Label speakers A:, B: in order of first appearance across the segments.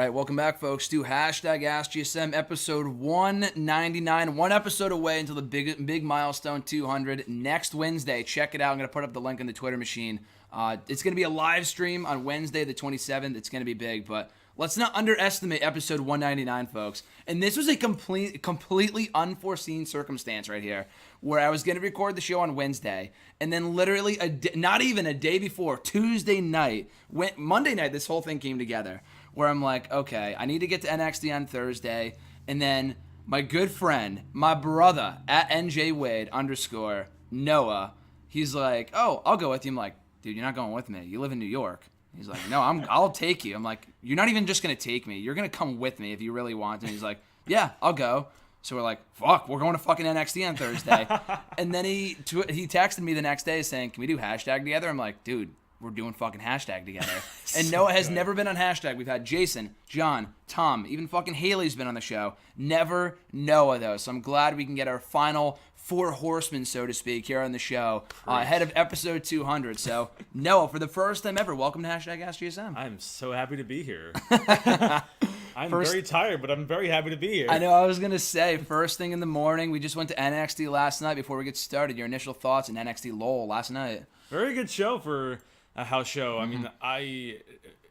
A: right, welcome back, folks, to hashtag AskGSM episode 199. One episode away until the big milestone 200 next Wednesday. Check it out. I'm going to put up the link in the Twitter machine. It's going to be a live stream on Wednesday, the 27th. It's going to be big, but let's not underestimate episode 199, folks. And this was a completely unforeseen circumstance right here, where I was going to record the show on Wednesday, and then literally not even a day before, Tuesday night, Monday night, this whole thing came together, where I'm like, okay, I need to get to NXT on Thursday, and then my good friend, my brother, at NJWade _ Noah, he's like, oh, I'll go with you. I'm like, dude, you're not going with me. You live in New York. He's like, no, I'll take you. I'm like, you're not even just going to take me. You're going to come with me if you really want to. And he's like, yeah, I'll go. So we're like, fuck, we're going to fucking NXT on Thursday. And then he texted me the next day saying, can we do hashtag together? I'm like, dude, we're doing fucking hashtag together. And so Noah has never been on hashtag. We've had Jason, John, Tom, even fucking Haley's been on the show. Never Noah, though. So I'm glad we can get our final 4 horsemen, so to speak, here on the show ahead of episode 200. So, Noah, for the first time ever, welcome to hashtag AskGSM.
B: I'm so happy to be here. I'm very tired, but I'm very happy to be here.
A: I know, I was going to say, first thing in the morning, we just went to NXT last night. Before we get started, your initial thoughts on NXT Lowell last night?
B: Very good show for a house show. Mm-hmm. I mean,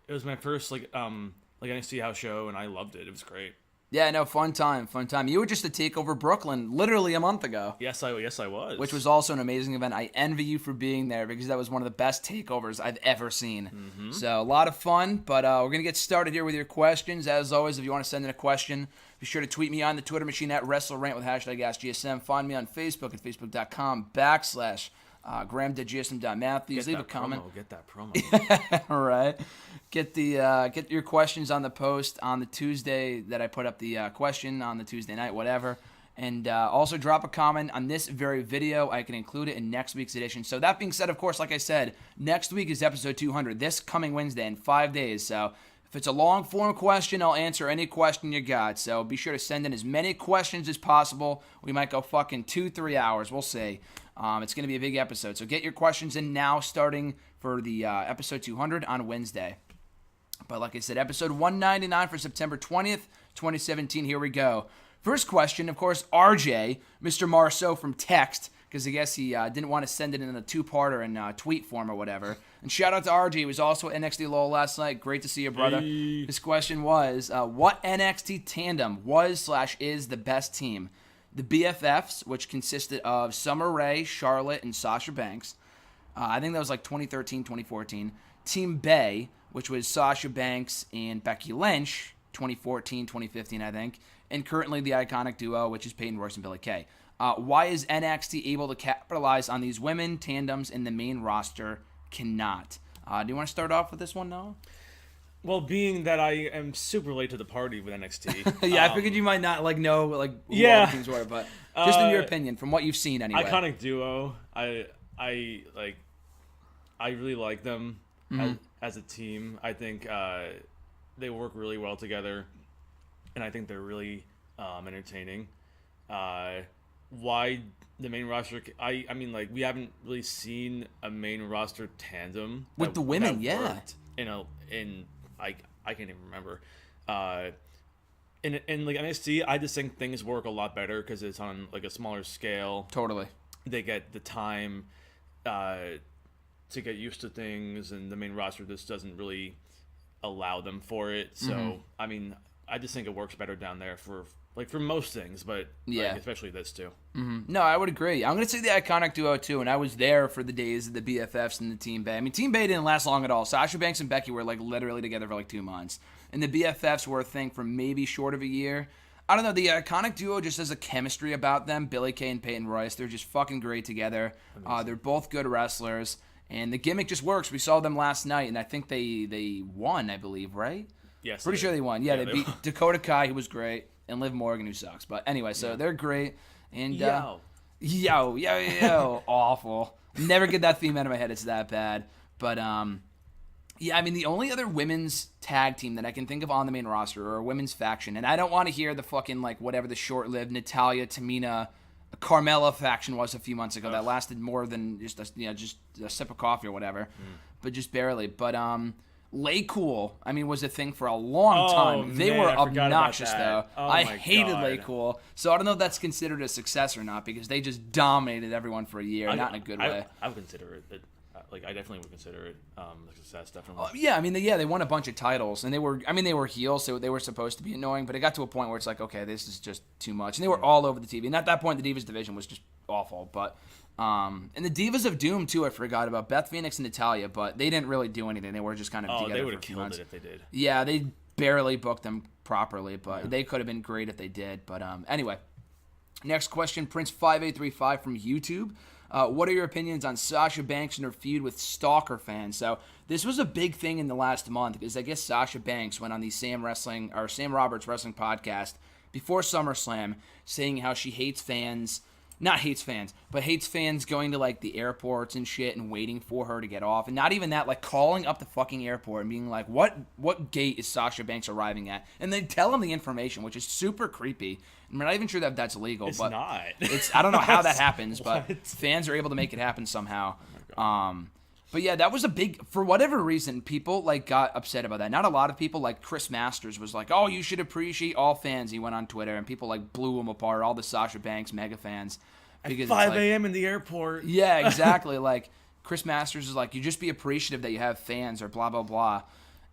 B: it was my first NXT house show, and I loved it. It was great.
A: Yeah, no, fun time. You were just at TakeOver Brooklyn literally a month ago.
B: Yes, I was.
A: Which was also an amazing event. I envy you for being there because that was one of the best takeovers I've ever seen. Mm-hmm. So a lot of fun, but we're going to get started here with your questions. As always, if you want to send in a question, be sure to tweet me on the Twitter machine at WrestleRant with hashtag AskGSM. Find me on Facebook at facebook.com/Graham.GSM.Matthews. Leave a comment.
B: Get that promo.
A: All right. Get your questions on the post on the Tuesday that I put up the question on the Tuesday night, whatever. And also drop a comment on this very video. I can include it in next week's edition. So that being said, of course, like I said, next week is episode 200, this coming Wednesday in 5 days. So if it's a long-form question, I'll answer any question you got. So be sure to send in as many questions as possible. We might go fucking 2-3 hours. We'll see. It's going to be a big episode. So get your questions in now, starting for the episode 200 on Wednesday. But like I said, episode 199 for September 20th, 2017. Here we go. First question, of course, RJ, Mr. Marceau from text, because I guess he didn't want to send it in a two-parter in tweet form or whatever. And shout out to RJ. He was also at NXT Lowell last night. Great to see you, brother. Hey. His question was, what NXT tandem was/is the best team? The BFFs, which consisted of Summer Rae, Charlotte, and Sasha Banks. I think that was like 2013, 2014. Team Bay, which was Sasha Banks and Becky Lynch, 2014, 2015, I think. And currently the iconic duo, which is Peyton Royce and Billie Kay. Why is NXT able to capitalize on these women tandems and the main roster cannot? Do you want to start off with this one, Noah?
B: Well, being that I am super late to the party with NXT.
A: Yeah, I figured you might not know who all the things were, but just in your opinion, from what you've seen anyway.
B: Iconic duo. I really like them as a team. I think they work really well together, and I think they're really entertaining. Why the main roster? I mean, we haven't really seen a main roster tandem
A: with the women. Yeah,
B: I can't even remember. In NXT, I just think things work a lot better because it's on a smaller scale.
A: Totally.
B: They get the time to get used to things, and the main roster just doesn't really allow them for it. So, I mean, I just think it works better down there for most things, but especially this too.
A: Mm-hmm. No, I would agree. I'm going to say the iconic duo too, and I was there for the days of the BFFs and the Team Bay. I mean, Team Bay didn't last long at all. Sasha Banks and Becky were literally together for 2 months, and the BFFs were a thing for maybe short of a year. I don't know. The iconic duo just has a chemistry about them. Billie Kay and Peyton Royce, they're just fucking great together. They're both good wrestlers, and the gimmick just works. We saw them last night, and I think they won, I believe, right?
B: Yes.
A: Pretty sure they won. Yeah, they beat Dakota Kai, who was great, and Liv Morgan, who sucks. But anyway, so they're great. And yo, awful. Never get that theme out of my head. It's that bad. But yeah, I mean, the only other women's tag team that I can think of on the main roster or a women's faction, and I don't want to hear the fucking whatever the short-lived Natalya, Tamina, Carmella faction was a few months ago that lasted more than just a sip of coffee or whatever, but just barely. But Lay Cool, I mean, was a thing for a long time. They
B: man,
A: were
B: I forgot about
A: obnoxious, though.
B: that. Oh,
A: I
B: my
A: hated
B: God.
A: Lay Cool. So I don't know if that's considered a success or not, because they just dominated everyone for a year, not in a good way.
B: I would consider it. Like, I definitely would consider it a success, definitely.
A: Yeah, I mean, they won a bunch of titles, and they were heels, so they were supposed to be annoying, but it got to a point where it's like, okay, this is just too much. And they were all over the TV. And at that point, the Divas division was just awful. But and the Divas of Doom, too, I forgot about. Beth Phoenix and Natalya, but they didn't really do anything. They were just kind of together
B: they would
A: for
B: have
A: a few
B: killed
A: months.
B: it if they did.
A: Yeah, they barely booked them properly, but they could have been great if they did. But anyway, next question, Prince5835 from YouTube. What are your opinions on Sasha Banks and her feud with Stalker fans? So this was a big thing in the last month, because I guess Sasha Banks went on the Sam Roberts Wrestling podcast before SummerSlam, saying how she hates fans. Not hates fans, but hates fans going to, like, the airports and shit and waiting for her to get off. And not even that, like, calling up the fucking airport and being like, what gate is Sasha Banks arriving at? And they tell them the information, which is super creepy. I'm not even sure that that's legal.
B: It's
A: but
B: not.
A: I don't know how that happens, but
B: What?
A: fans are able to make it happen somehow. But yeah, that was a big, for whatever reason, people like got upset about that. Not a lot of people, like Chris Masters was like, oh, you should appreciate all fans. He went on Twitter and people like blew him apart, all the Sasha Banks mega fans.
B: At 5 a.m. in the airport.
A: Yeah, exactly. Like Chris Masters is like, you just be appreciative that you have fans or blah, blah, blah.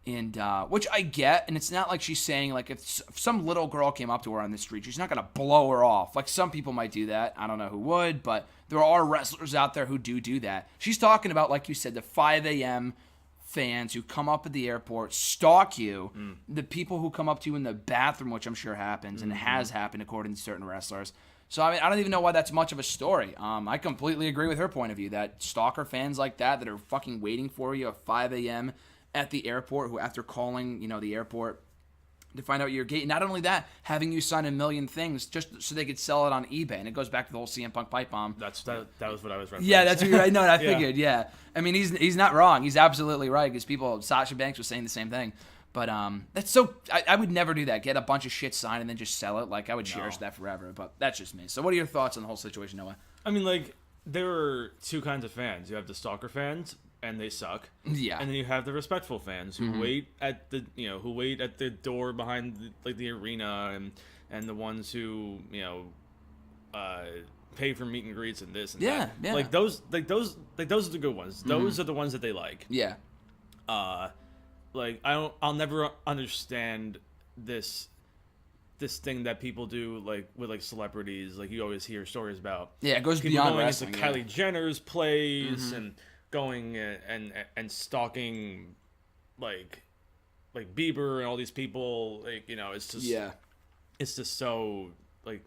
A: And which I get, and it's not like she's saying, like, if some little girl came up to her on the street, she's not going to blow her off. Like, some people might do that. I don't know who would, but there are wrestlers out there who do that. She's talking about, like you said, the 5 a.m. fans who come up at the airport, stalk you, the people who come up to you in the bathroom, which I'm sure happens, and has happened according to certain wrestlers. So, I mean, I don't even know why that's much of a story. I completely agree with her point of view, that stalker fans like that are fucking waiting for you at 5 a.m., at the airport, who after calling, the airport to find out your gate, not only that, having you sign a million things just so they could sell it on eBay. And it goes back to the whole CM Punk pipe bomb.
B: That was what I was referencing.
A: Yeah, that's what you're right. No, I
B: Yeah.
A: figured, yeah. I mean, he's not wrong. He's absolutely right, because Sasha Banks was saying the same thing. But that's so, I would never do that. Get a bunch of shit signed and then just sell it. Like, I would cherish that forever. But that's just me. So what are your thoughts on the whole situation, Noah?
B: I mean, like, there are two kinds of fans. You have the stalker fans, and they suck.
A: Yeah.
B: And then you have the respectful fans who wait at the door behind the arena, and the ones who pay for meet and greets and this and that.
A: Yeah.
B: Like those are the good ones. Those are the ones that they like.
A: Yeah.
B: Like I'll never understand this thing that people do, like with like celebrities. Like you always hear stories about.
A: Yeah, it goes
B: people
A: beyond
B: going
A: wrestling.
B: into Kylie Jenner's place and going and stalking like Bieber and all these people. Like, it's just it's just so like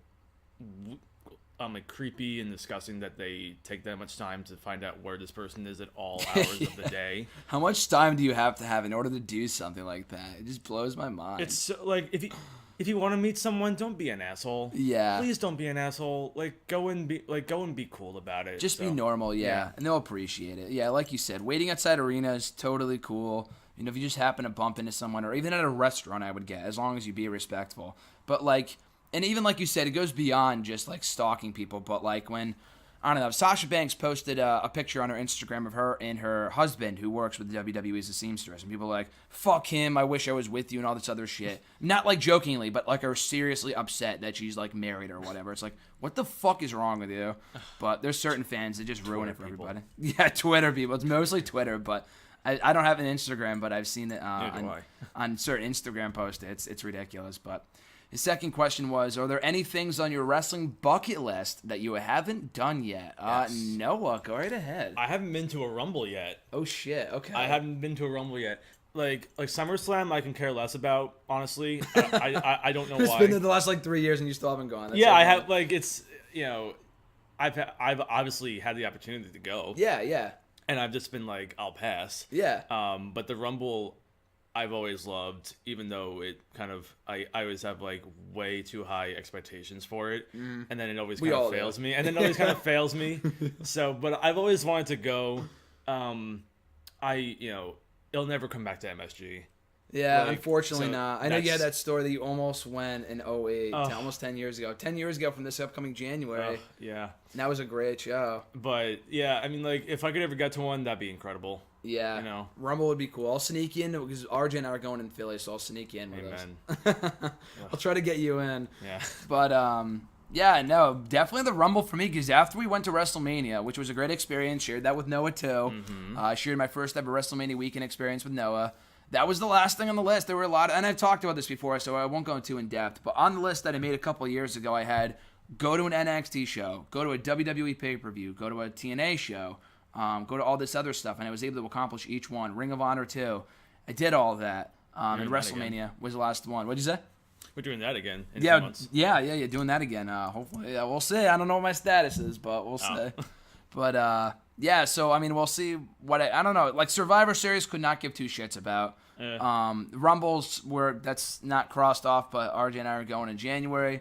B: creepy and disgusting that they take that much time to find out where this person is at all hours of the day.
A: How much time do you have to have in order to do something like that? It just blows my mind.
B: It's so, like if you want to meet someone, don't be an asshole.
A: Yeah.
B: Please don't be an asshole. Like go and be cool about it.
A: Just be normal, yeah, and they'll appreciate it. Yeah, like you said, waiting outside arena is totally cool. If you just happen to bump into someone, or even at a restaurant, I would get, as long as you be respectful. But like, and even like you said, it goes beyond just like stalking people. But like when, I don't know, Sasha Banks posted a picture on her Instagram of her and her husband, who works with the WWE as a seamstress, and people are like, fuck him, I wish I was with you, and all this other shit. Not like jokingly, but like are seriously upset that she's like married or whatever. It's like, what the fuck is wrong with you? But there's certain fans that just ruin it for
B: people.
A: everybody. Yeah, Twitter people. It's mostly Twitter, but I don't have an Instagram, but I've seen it on certain Instagram posts. It's ridiculous, but... His second question was, are there any things on your wrestling bucket list that you haven't done yet?
B: Yes.
A: Noah, go right ahead.
B: I haven't been to a Rumble yet.
A: Oh, shit. Okay.
B: I haven't been to a Rumble yet. Like SummerSlam, I can care less about, honestly. I don't know why.
A: It's been there the last 3 years and you still haven't gone. That's
B: yeah,
A: okay.
B: I have. Like it's I've obviously had the opportunity to go.
A: Yeah.
B: And I've just been like, I'll pass.
A: Yeah.
B: But the Rumble, I've always loved, even though it kind of, I always have way too high expectations for it, and then it always kind of fails me, and then it always kind of fails me. So, but I've always wanted to go. It'll never come back to MSG.
A: Yeah, unfortunately
B: so
A: not. I know you had that story that you almost went in 08, almost 10 years ago. 10 years ago from this upcoming January.
B: Yeah.
A: And that was a great show.
B: But, yeah, I mean, if I could ever get to one, that'd be incredible.
A: Yeah.
B: You know?
A: Rumble would be cool. I'll sneak in because RJ and I are going in Philly, so I'll sneak in with us. I'll try to get you in.
B: Yeah.
A: But, yeah, no, definitely the Rumble for me because after we went to WrestleMania, which was a great experience, shared that with Noah too.
B: Mm-hmm.
A: I shared my first ever WrestleMania weekend experience with Noah. That was the last thing on the list. There were a lot, and I've talked about this before, so I won't go too in depth. But on the list that I made a couple of years ago, I had go to an NXT show, go to a WWE pay-per-view, go to a TNA show, go to all this other stuff, and I was able to accomplish each one. Ring of Honor too. I did all of that. And WrestleMania was the last one. What'd you say?
B: We're doing that again in 2 months.
A: Yeah, doing that again. Hopefully, yeah, we'll see. I don't know what my status is, but we'll see. But yeah, so I mean, we'll see what I don't know. Like Survivor Series, could not give two shits about. Rumbles that's not crossed off, but RJ and I are going in January.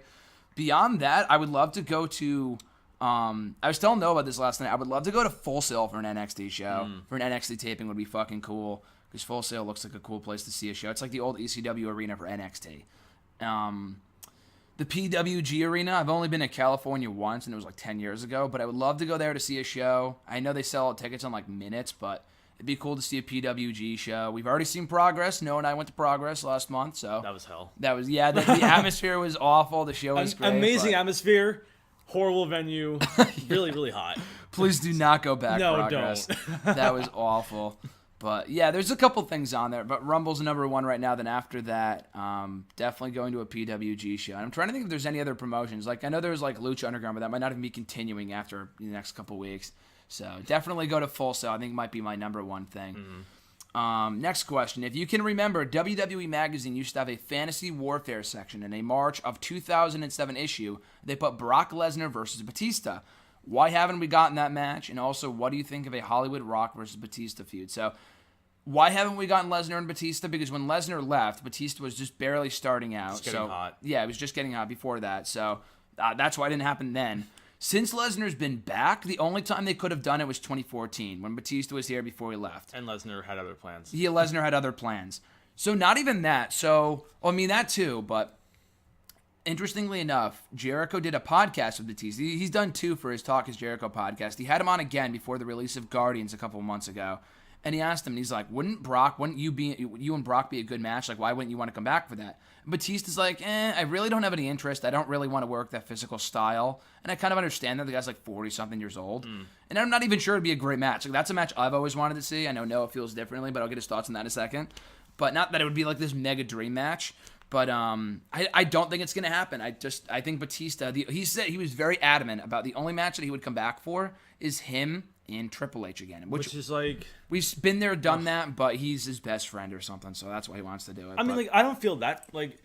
A: Beyond that, I would love to go to. I was telling Noah about this last night. I would love to go to Full Sail for an NXT show. For an NXT taping would be fucking cool because Full Sail looks like a cool place to see a show. It's like the old ECW arena for NXT. The PWG arena, I've only been to California once, and it was like 10 years ago, but I would love to go there to see a show. I know they sell tickets on like minutes, but it'd be cool to see a PWG show. We've already seen Progress. Noah and I went to Progress last month, so
B: That was hell.
A: that was the atmosphere was awful. The show was great.
B: Amazing atmosphere, horrible venue, really, really hot.
A: Please do not go back.
B: No,
A: Progress.
B: don't.
A: That was awful. But yeah, there's a couple things on there. But Rumble's number one right now. Then after that, definitely going to a PWG show. And I'm trying to think if there's any other promotions. Like I know there's like Lucha Underground, but that might not even be continuing after the next couple weeks. So definitely go to Full Sail. I think it might be my number one thing. Next question. If you can remember, WWE Magazine used to have a fantasy warfare section. In a March of 2007 issue, they put Brock Lesnar versus Batista. Why haven't we gotten that match? And also, what do you think of a Hollywood Rock versus Batista feud? So, why haven't we gotten Lesnar and Batista? Because when Lesnar left, Batista was just barely starting out.
B: Just getting hot.
A: Yeah, it was just getting hot before that. So, that's why it didn't happen then. Since Lesnar's been back, the only time they could have done it was 2014, when Batista was here before he left.
B: And Lesnar had other plans.
A: Yeah, Lesnar had other plans. So, not even that. So, I mean, that too, but interestingly enough, Jericho did a podcast with Batista. He's done two for his Talk is Jericho podcast. He had him on again before the release of Guardians a couple months ago. And he asked him, and he's like, wouldn't you and Brock be a good match? Like, why wouldn't you want to come back for that? And Batista's like, I really don't have any interest. I don't really want to work that physical style. And I kind of understand that the guy's like 40-something years old. And I'm not even sure it'd be a great match. Like, that's a match I've always wanted to see. I know Noah feels differently, but I'll get his thoughts on that in a second. But not that it would be like this mega dream match. But I don't think it's going to happen. I think Batista, he said he was very adamant about the only match that he would come back for is him and Triple H again.
B: Which is like...
A: We've been there, done that, but he's his best friend or something, so that's why he wants to do it.
B: I mean, like, I don't feel that. Like,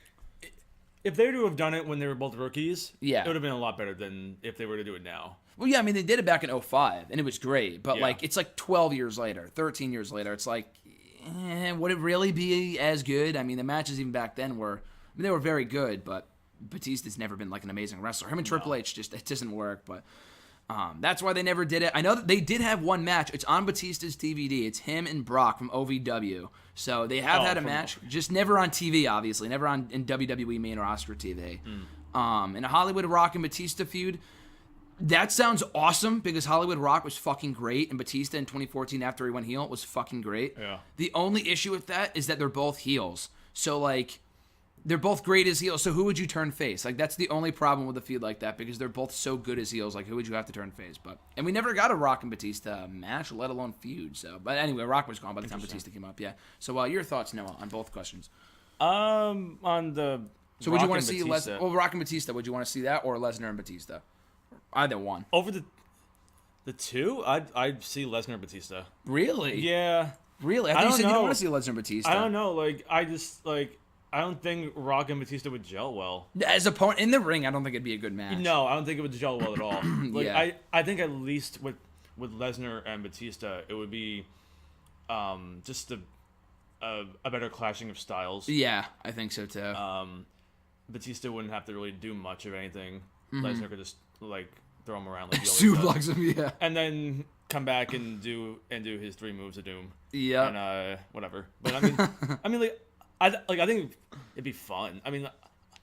B: if they were to have done it when they were both rookies,
A: yeah,
B: it would have been a lot better than if they were to do it now.
A: Well, yeah, I mean, they did it back in 2005, and it was great. But, like, it's like 12 years later, 13 years later. It's like, would it really be as good? I mean, the matches even back then were... I mean, they were very good, but Batista's never been like an amazing wrestler. Him and Triple H it doesn't work, but that's why they never did it. I know that they did have one match. It's on Batista's DVD. It's him and Brock from OVW. So they have had a match, just never on TV, obviously, never in WWE main roster TV. And a Hollywood Rock and Batista feud. That sounds awesome because Hollywood Rock was fucking great, and Batista in 2014 after he went heel was fucking great.
B: Yeah.
A: The only issue with that is that they're both heels. So like. They're both great as heels, so who would you turn face? Like, that's the only problem with a feud like that, because they're both so good as heels. Like, who would you have to turn face? And we never got a Rock and Batista match, let alone feud. So, but anyway, Rock was gone by the time Batista came up. Yeah. So, your thoughts, Noah, on both questions?
B: On the
A: so, would you want to see Rock and Batista? Would you want to see that or Lesnar and Batista? Either one.
B: Over the two, I'd see Lesnar and Batista.
A: Really?
B: Yeah.
A: Really? I thought you said you don't want to see Lesnar and Batista.
B: I don't know. Like, I don't think Rock and Batista would gel well.
A: As opponent in the ring, I don't think it'd be a good match.
B: No, I don't think it would gel well at all. Like,
A: yeah.
B: I think at least with Lesnar and Batista, it would be just a better clashing of styles.
A: Yeah, I think so too.
B: Batista wouldn't have to really do much of anything. Lesnar could just like throw him around like he
A: suplex him, yeah,
B: and then come back and do his 3 moves of doom.
A: Yeah,
B: and whatever. But I mean, I think it'd be fun. I mean,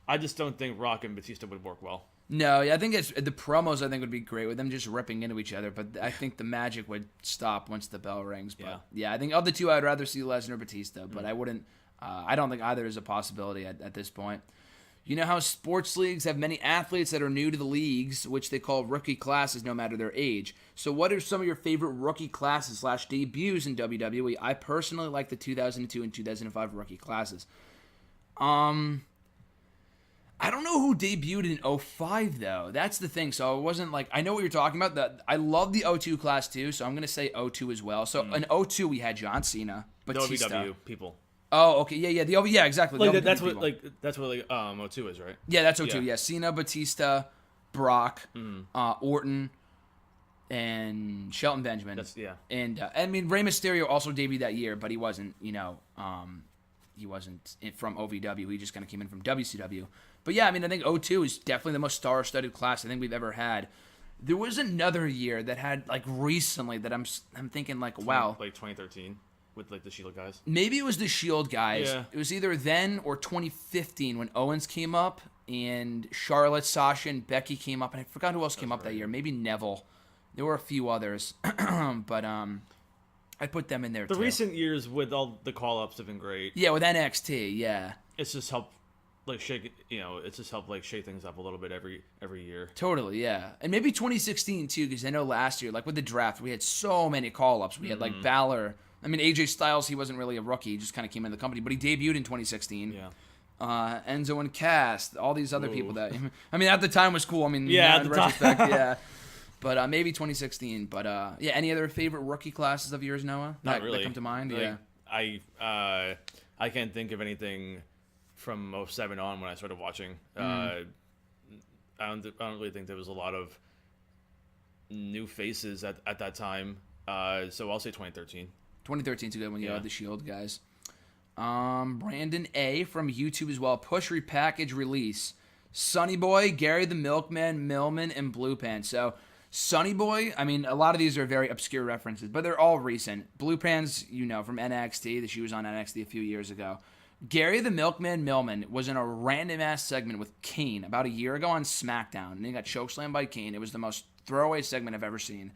B: I just don't think Rock and Batista would work well.
A: No, I think it's the promos. I think would be great with them just ripping into each other. But I think the magic would stop once the bell rings. But yeah, I think of the two, I'd rather see Lesnar or Batista. But I wouldn't. I don't think either is a possibility at this point. You know how sports leagues have many athletes that are new to the leagues, which they call rookie classes, no matter their age. So, what are some of your favorite rookie classes / debuts in WWE? I personally like the 2002 and 2005 rookie classes. I don't know who debuted in 05, though. That's the thing. So it wasn't like, I know what you're talking about. I love the 02 class, too, so I'm going to say 02 as well. So in 02, we had John Cena, Batista.
B: WWE people.
A: Oh, okay. Yeah, exactly.
B: Like, that's what 02 is, right?
A: Yeah, that's 02. Yeah, Cena, Batista, Brock, Orton, and Shelton Benjamin. And, I mean, Rey Mysterio also debuted that year, but he wasn't, he wasn't from OVW. He just kind of came in from WCW. But yeah, I mean, I think 02 is definitely the most star-studded class I think we've ever had. There was another year that had, like, recently that I'm thinking, like, wow.
B: Like 2013 with, like, the Shield guys?
A: Maybe it was the Shield guys.
B: Yeah.
A: It was either then or 2015 when Owens came up and Charlotte, Sasha, and Becky came up. And I forgot who else came up that year. Maybe Neville. There were a few others. But I put them in there, too.
B: The recent years with all the call-ups have been great.
A: Yeah, with NXT, yeah.
B: It's just helped. Like shake things up a little bit every year.
A: Totally, yeah, and maybe 2016 too, because I know last year, like with the draft, we had so many call-ups. We had like Balor. I mean, AJ Styles, he wasn't really a rookie; he just kind of came into the company, but he debuted in 2016.
B: Yeah.
A: Enzo and Cass, all these other people that I mean, at the time was cool. I mean,
B: yeah,
A: in retrospect, yeah. But maybe 2016. But yeah, any other favorite rookie classes of yours, Noah?
B: Not really.
A: That come to mind?
B: Like,
A: yeah.
B: I can't think of anything from 07 on when I started watching. I don't really think there was a lot of new faces at that time. So I'll say 2013.
A: 2013 is a good one. You had the Shield guys. Brandon A. from YouTube as well. Push, repackage, release. Sonny Boy, Gary the Milkman, Millman, and Blue Pants. So Sonny Boy, I mean, a lot of these are very obscure references, but they're all recent. Blue Pants, from NXT, that she was on NXT a few years ago. Gary the Milkman Millman was in a random-ass segment with Kane about a year ago on SmackDown, and he got chokeslammed by Kane. It was the most throwaway segment I've ever seen.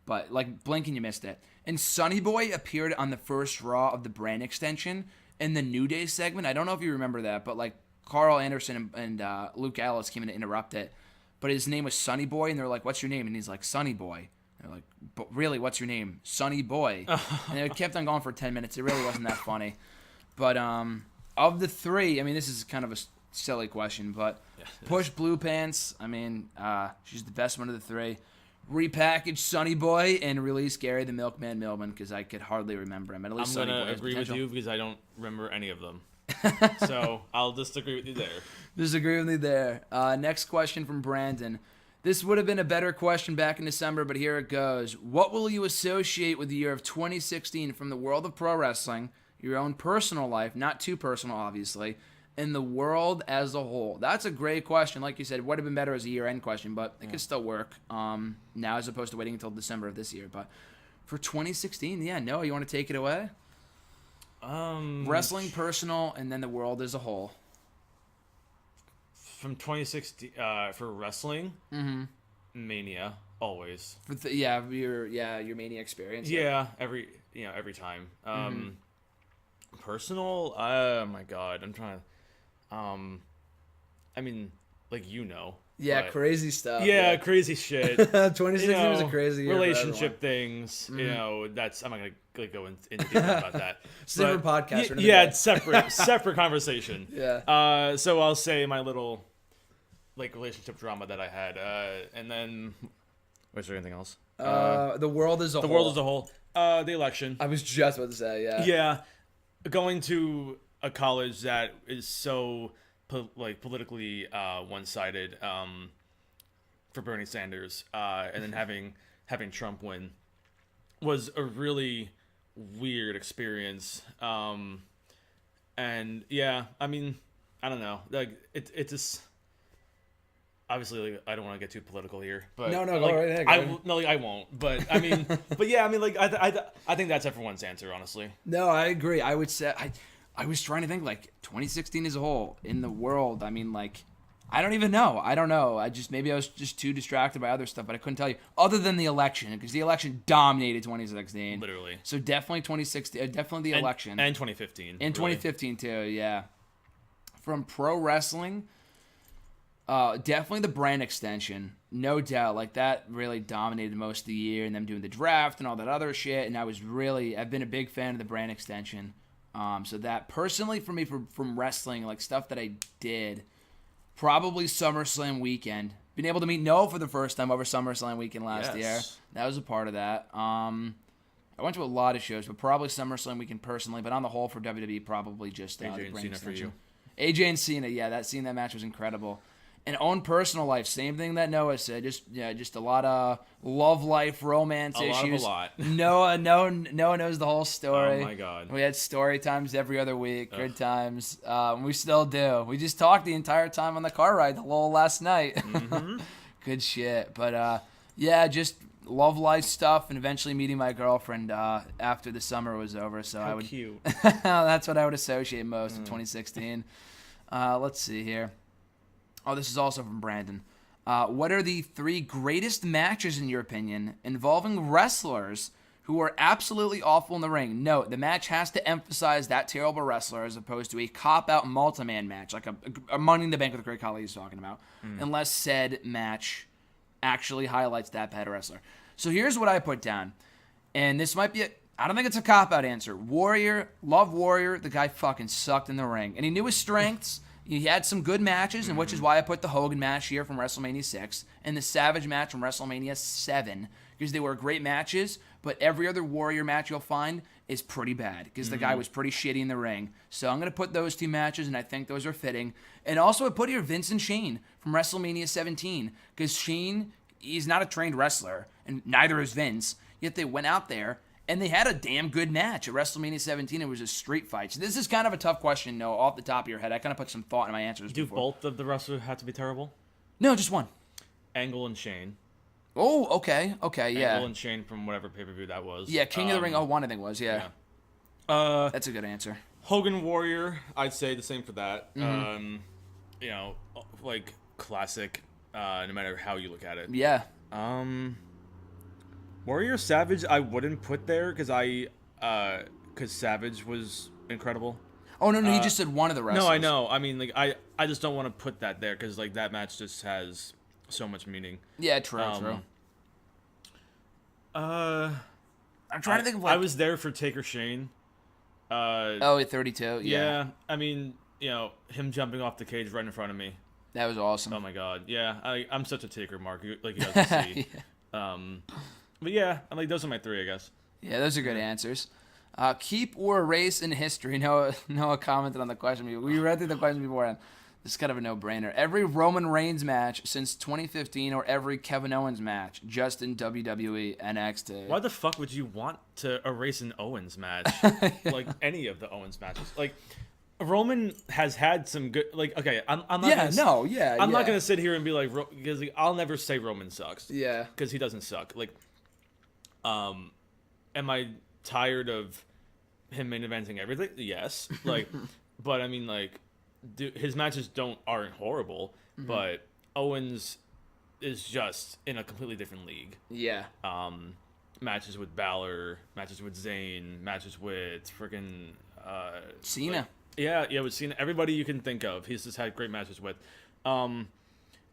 A: But, like, blink and you missed it. And Sonny Boy appeared on the first Raw of the brand extension in the New Day segment. I don't know if you remember that, but, like, Carl Anderson and Luke Gallows came in to interrupt it. But his name was Sonny Boy, and they're like, what's your name? And he's like, Sonny Boy. They're like, but really, what's your name? Sonny Boy. And it kept on going for 10 minutes. It really wasn't that funny. But of the three, I mean, this is kind of a silly question, but Push Blue Pants, I mean, she's the best one of the three. Repackage Sonny Boy and release Gary the Milkman Millman, because I could hardly remember him. At least
B: I'm going to agree with you because I don't remember any of them. So I'll disagree with you there.
A: Disagree with me there. Next question from Brandon. This would have been a better question back in December, but here it goes. What will you associate with the year of 2016 from the world of pro wrestling, your own personal life, not too personal, obviously, and the world as a whole? That's a great question. Like you said, it would have been better as a year-end question, but it could still work now as opposed to waiting until December of this year. But for 2016, yeah, Noah, you want to take it away? Wrestling, personal, and then the world as a whole.
B: From 2016, for wrestling, Mania, always.
A: For your Mania experience.
B: Yeah, every time. Personal, oh my god, I'm trying to, I mean, like,
A: yeah, crazy stuff.
B: Yeah, crazy shit.
A: 2016 was a crazy year.
B: Relationship things, that's, I'm not gonna go into detail about that.
A: Separate podcast.
B: Yeah, it's separate conversation.
A: Yeah.
B: So I'll say my little, like, relationship drama that I had, and then, was there anything else?
A: The world as a whole.
B: The world as a whole. The election.
A: I was just about to say, yeah.
B: Yeah. Going to a college that is so politically one-sided for Bernie Sanders, and then having Trump win was a really weird experience. And yeah, I mean, I don't know, like it's just, obviously, like, I don't want to get too political here, but
A: no,
B: like,
A: go right ahead.
B: I won't. But I mean, but yeah, I mean, like, I think that's everyone's answer, honestly.
A: No, I agree. I would say I was trying to think, like, 2016 as a whole in the world. I mean, like, I don't even know. I don't know. Maybe I was just too distracted by other stuff, but I couldn't tell you. Other than the election, because the election dominated 2016.
B: Literally.
A: So definitely 2016. Definitely the election.
B: And 2015.
A: And 2015 too. Yeah. From pro wrestling, definitely the brand extension, no doubt. Like that really dominated most of the year, and them doing the draft and all that other shit. And I've been a big fan of the brand extension. So that personally for me, from wrestling, like stuff that I did. Probably SummerSlam weekend. Been able to meet Noah for the first time over SummerSlam weekend last year. That was a part of that. I went to a lot of shows, but probably SummerSlam weekend personally. But on the whole, for WWE, probably just
B: AJ and Cena for you.
A: AJ and Cena, yeah, that match was incredible. And own personal life, same thing that Noah said. Just a lot of love life, romance issues.
B: A lot.
A: Noah knows the whole story.
B: Oh my god.
A: We had story times every other week. Good times. We still do. We just talked the entire time on the car ride the whole last night.
B: Mm-hmm.
A: Good shit. But yeah, just love life stuff, and eventually meeting my girlfriend after the summer was over. So
B: How cute.
A: That's what I would associate most with 2016. Let's see here. Oh, this is also from Brandon. What are the 3 greatest matches, in your opinion, involving wrestlers who are absolutely awful in the ring? Note, the match has to emphasize that terrible wrestler as opposed to a cop-out multi-man match, like a Money in the Bank with Great Khali is talking about, unless said match actually highlights that bad wrestler. So here's what I put down, and this might be I don't think it's a cop-out answer. Warrior, love Warrior, the guy fucking sucked in the ring, and he knew his strengths. He had some good matches, and which is why I put the Hogan match here from WrestleMania 6 and the Savage match from WrestleMania 7, because they were great matches, but every other Warrior match you'll find is pretty bad, because the guy was pretty shitty in the ring. So I'm going to put those 2 matches, and I think those are fitting. And also I put here Vince and Shane from WrestleMania 17, because Shane, he's not a trained wrestler, and neither is Vince, yet they went out there, and they had a damn good match at WrestleMania 17. It was a street fight. So this is kind of a tough question, Noah, off the top of your head. I kind of put some thought in my answers
B: Do
A: before.
B: both of the wrestlers have to be terrible?
A: No, just one.
B: Angle and Shane.
A: Oh, okay, yeah.
B: Angle and Shane from whatever pay-per-view that was.
A: Yeah, King of the Ring 01, I think was, yeah. That's a good answer.
B: Hogan Warrior, I'd say the same for that. Like classic, no matter how you look at it.
A: Yeah.
B: Warrior Savage, I wouldn't put there because Savage was incredible.
A: Oh no, he just said one of the wrestlers.
B: No, I know. I mean, like I just don't want to put that there because like that match just has so much meaning.
A: Yeah, true. I'm trying to think of
B: I was there for Taker Shane.
A: At 32.
B: Yeah. I mean, him jumping off the cage right in front of me.
A: That was awesome.
B: Oh my god. Yeah, I'm such a Taker mark. Like you guys can see. But yeah, I'm like those are my 3, I guess.
A: Yeah, those are good answers. Keep or erase in history. Noah commented on the question. We read through the question beforehand. This is kind of a no-brainer. Every Roman Reigns match since 2015 or every Kevin Owens match just in WWE NXT.
B: Why the fuck would you want to erase an Owens match? Like any of the Owens matches. Like Roman has had some good okay, I'm not I'm not going to sit here and be like because I'll never say Roman sucks.
A: Yeah.
B: Cuz he doesn't suck. Like am I tired of him main eventing everything? Yes. Like but I mean like his matches aren't horrible, but Owens is just in a completely different league.
A: Yeah.
B: Matches with Balor, matches with Zayn, matches with freaking
A: Cena.
B: With Cena. Everybody you can think of, he's just had great matches with. And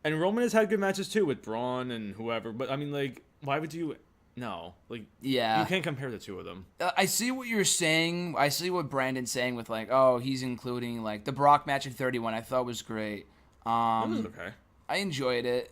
B: Roman has had good matches too with Braun and whoever. But I mean, like, why would you? No, like,
A: yeah,
B: you can't compare the two of them.
A: I see what you're saying. I see what Brandon's saying with like, oh, he's including like the Brock match at 31. I thought was great.
B: It was okay.
A: I enjoyed it.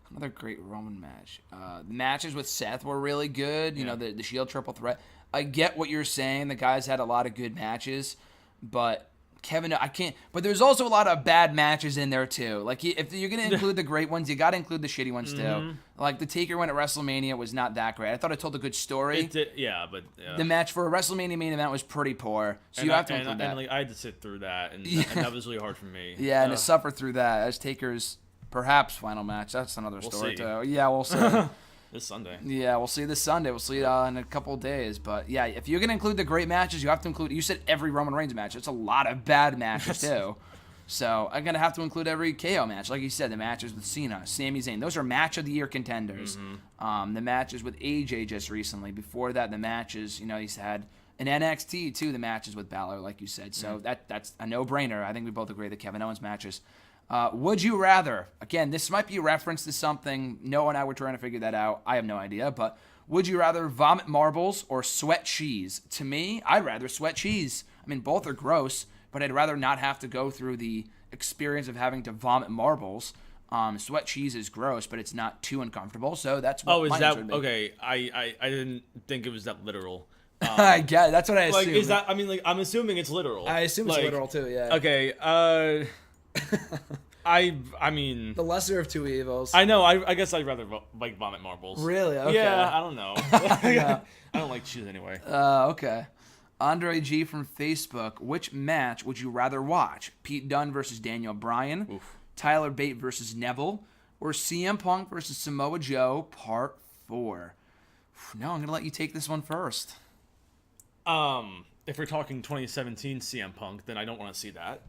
A: Another great Roman match. The matches with Seth were really good. You know, the Shield triple threat. I get what you're saying. The guys had a lot of good matches, but Kevin, I can't. But there's also a lot of bad matches in there too. Like if you're gonna include the great ones, you got to include the shitty ones too. Like the Taker one at WrestleMania was not that great. I thought it told a good story.
B: It did, but
A: the match for a WrestleMania main event was pretty poor. So you have to include that.
B: And like I had to sit through that, and that was really hard for me.
A: Yeah, and to suffer through that as Taker's perhaps final match. That's another story too. Yeah, we'll see.
B: This Sunday.
A: Yeah, we'll see this Sunday. We'll see it in a couple of days. But yeah, if you're gonna include the great matches, you have to include. You said every Roman Reigns match. It's a lot of bad matches too. So I'm going to have to include every KO match. Like you said, the matches with Cena, Sami Zayn. Those are match of the year contenders. The matches with AJ just recently. Before that, the matches, he's had an NXT too, the matches with Balor, like you said. So that's a no-brainer. I think we both agree that Kevin Owens matches. Would you rather, again, this might be a reference to something, Noah and I were trying to figure that out. I have no idea, but would you rather vomit marbles or sweat cheese? To me, I'd rather sweat cheese. I mean, both are gross, but I'd rather not have to go through the experience of having to vomit marbles. Sweat cheese is gross, but it's not too uncomfortable, so that's what my answer would be.
B: Okay? I didn't think it was that literal.
A: I get it. That's what I assume.
B: Is that? I mean, I'm assuming it's literal.
A: I assume it's literal too. Yeah.
B: Okay. I mean,
A: the lesser of two evils.
B: I know. I guess I'd rather vomit marbles.
A: Really? Okay.
B: Yeah. I don't know. I don't like cheese anyway.
A: Okay. Andre G from Facebook. Which match would you rather watch? Pete Dunne versus Daniel Bryan,
B: Oof.
A: Tyler Bate versus Neville, or CM Punk versus Samoa Joe, Part 4? No, I'm gonna let you take this one first.
B: If we're talking 2017 CM Punk, then I don't want to see that.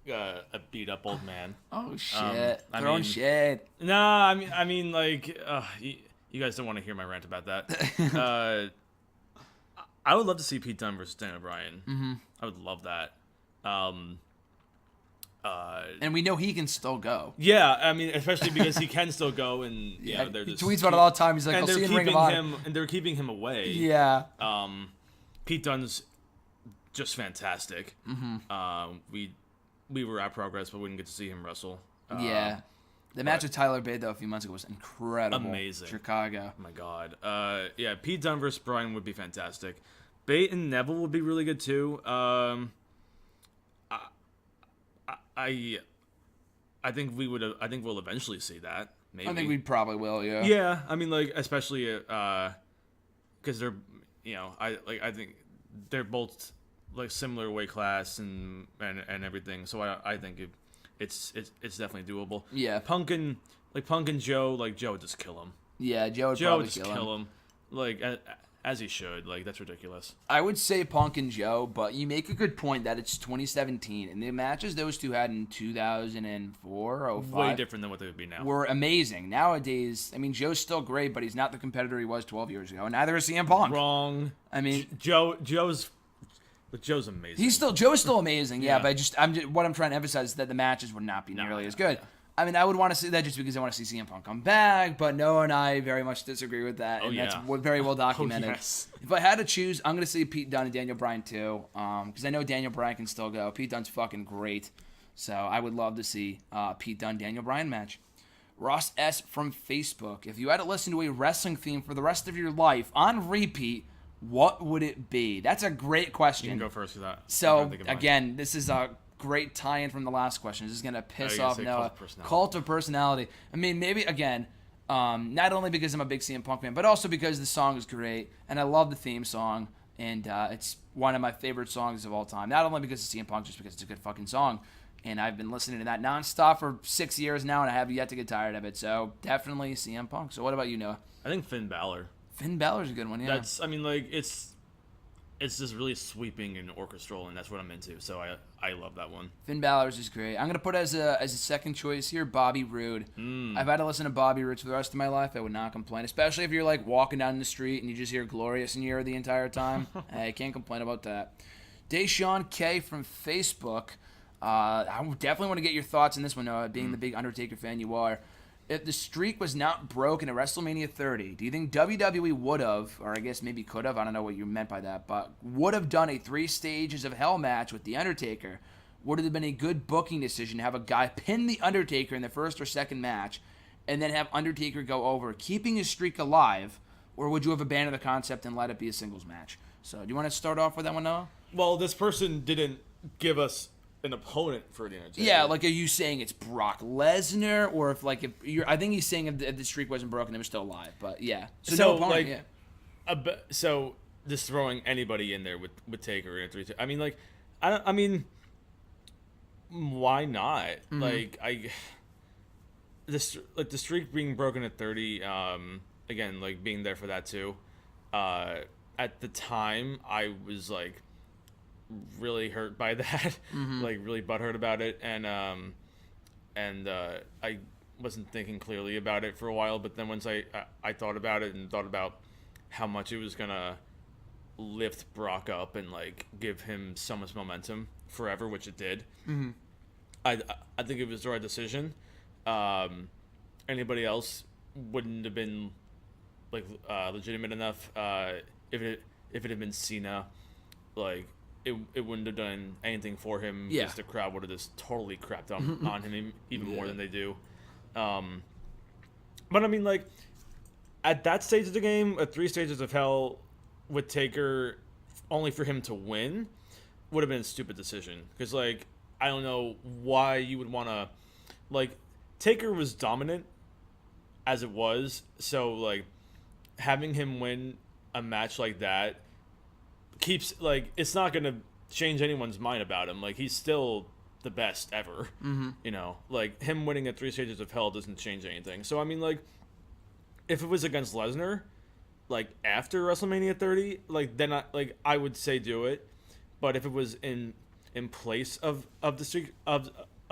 B: A beat up old man.
A: Oh shit! Throwing shade.
B: Nah, I mean, like, you guys don't want to hear my rant about that. I would love to see Pete Dunne versus Daniel Bryan. Mm-hmm. I would love that.
A: And we know he can still go.
B: Yeah, I mean, especially because he can still go, and they're just,
A: he tweets about it all the time. He's like,
B: and
A: "I'll see you in Ring of
B: him,
A: Honor."
B: and they're keeping him away.
A: Yeah.
B: Pete Dunne's just fantastic. Mm-hmm. We were at Progress, but we didn't get to see him wrestle.
A: Yeah. The match with Tyler Bate, though, a few months ago was incredible.
B: Amazing.
A: Chicago.
B: Oh, my God. Yeah, Pete Dunne versus Bryan would be fantastic. Bate and Neville would be really good, too. I think we'll eventually see that. Maybe.
A: I think we probably will, yeah.
B: Yeah, I mean, like, especially because they're, I think they're both like similar weight class and everything. So I think it's definitely doable.
A: Yeah.
B: Punk and Joe, like Joe would just kill him.
A: Yeah, Joe would
B: Joe
A: probably
B: would just kill him. Like as he should. Like, that's ridiculous.
A: I would say Punk and Joe, but you make a good point that it's 2017, and the matches those two had in 2004, 05
B: way different than what they would be now.
A: Were amazing. Nowadays, I mean, Joe's still great, but he's not the competitor he was 12 years ago, and neither is CM Punk.
B: Wrong.
A: I mean,
B: Joe's amazing.
A: Joe's still amazing, yeah. But what I'm trying to emphasize is that the matches would not be nearly as good. I mean, I would want to see that just because I want to see CM Punk come back, but Noah and I very much disagree with that, and that's very well documented.
B: Yes.
A: If I had to choose, I'm going to say Pete Dunne and Daniel Bryan too, because I know Daniel Bryan can still go. Pete Dunne's fucking great, so I would love to see Pete Dunne Daniel Bryan match. Ross S. from Facebook. If you had to listen to a wrestling theme for the rest of your life on repeat, what would it be? That's a great question.
B: You can go first for that.
A: So, again, this is a great tie-in from the last question. This is going to piss off Noah. Cult of personality. I mean, maybe, again, not only because I'm a big CM Punk fan, but also because the song is great, and I love the theme song, and it's one of my favorite songs of all time. Not only because it's CM Punk, just because it's a good fucking song. And I've been listening to that nonstop for 6 years now, and I have yet to get tired of it. So, definitely CM Punk. So, what about you, Noah?
B: I think Finn Balor.
A: Finn Balor's a good one, yeah.
B: That's, I mean, like, it's just really sweeping and orchestral, and that's what I'm into. So I love that one.
A: Finn Balor's is great. I'm gonna put as a second choice here, Bobby Roode. I've had to listen to Bobby Roode for the rest of my life. I would not complain, especially if you're like walking down the street and you just hear "Glorious" in your ear the entire time. I can't complain about that. Deshaun K from Facebook. I definitely want to get your thoughts on this one, Noah, being the big Undertaker fan you are. If the streak was not broken at WrestleMania 30, do you think WWE would have, or I guess maybe could have, I don't know what you meant by that, but would have done a 3 Stages of Hell match with The Undertaker? Would it have been a good booking decision to have a guy pin The Undertaker in the first or second match and then have Undertaker go over, keeping his streak alive, or would you have abandoned the concept and let it be a singles match? So, do you want to start off with that one, Noah?
B: Well, this person didn't give us an opponent for the Undertaker.
A: Yeah, like, are you saying it's Brock Lesnar, or if you're? I think he's saying if the streak wasn't broken, it was still alive. But yeah, so no opponent. Yeah.
B: So just throwing anybody in there with Taker in a 3. I mean, like, I mean, why not? Mm-hmm. The streak being broken at 30. Again, like being there for that too. At the time, I was like, really hurt by that, like really butthurt about it, and I wasn't thinking clearly about it for a while. But then once I thought about it and thought about how much it was gonna lift Brock up and like give him so much momentum forever, which it did. I think it was the right decision. Anybody else wouldn't have been like legitimate enough. If it had been Cena, like it wouldn't have done anything for him.
A: Yeah.
B: Because the crowd would have just totally crapped on him even more than they do. But I mean, like at that stage of the game, at 3 stages of hell with Taker, only for him to win would have been a stupid decision. Because like I don't know why you would want to, like Taker was dominant as it was, so like having him win a match like that keeps, like, it's not gonna change anyone's mind about him. Like, he's still the best ever. You know, like him winning at 3 stages of hell doesn't change anything. So I mean, like, if it was against Lesnar, like after WrestleMania 30, like then I would say do it. But if it was in place of the streak of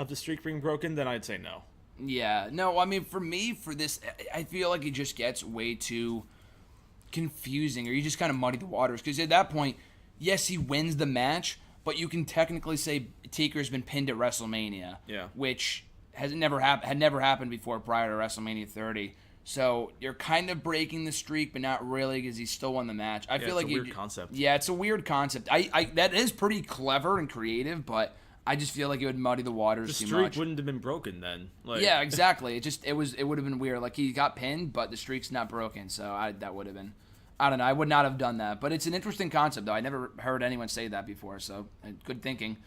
B: the streak being broken, then I'd say no.
A: Yeah, no, I mean, for me, for this, I feel like it just gets way too confusing, or you just kind of muddy the waters, because at that point, yes, he wins the match, but you can technically say Taker's been pinned at WrestleMania, which had never happened before prior to WrestleMania 30. So you're kind of breaking the streak, but not really, because he still won the match. I feel like
B: it's a weird concept.
A: Yeah, it's a weird concept. I that is pretty clever and creative, but I just feel like it would muddy the waters too much.
B: The streak wouldn't have been broken then. Like,
A: yeah, exactly. It would have been weird. Like, he got pinned, but the streak's not broken. So that would have been, I don't know. I would not have done that. But it's an interesting concept, though. I never heard anyone say that before. So good thinking.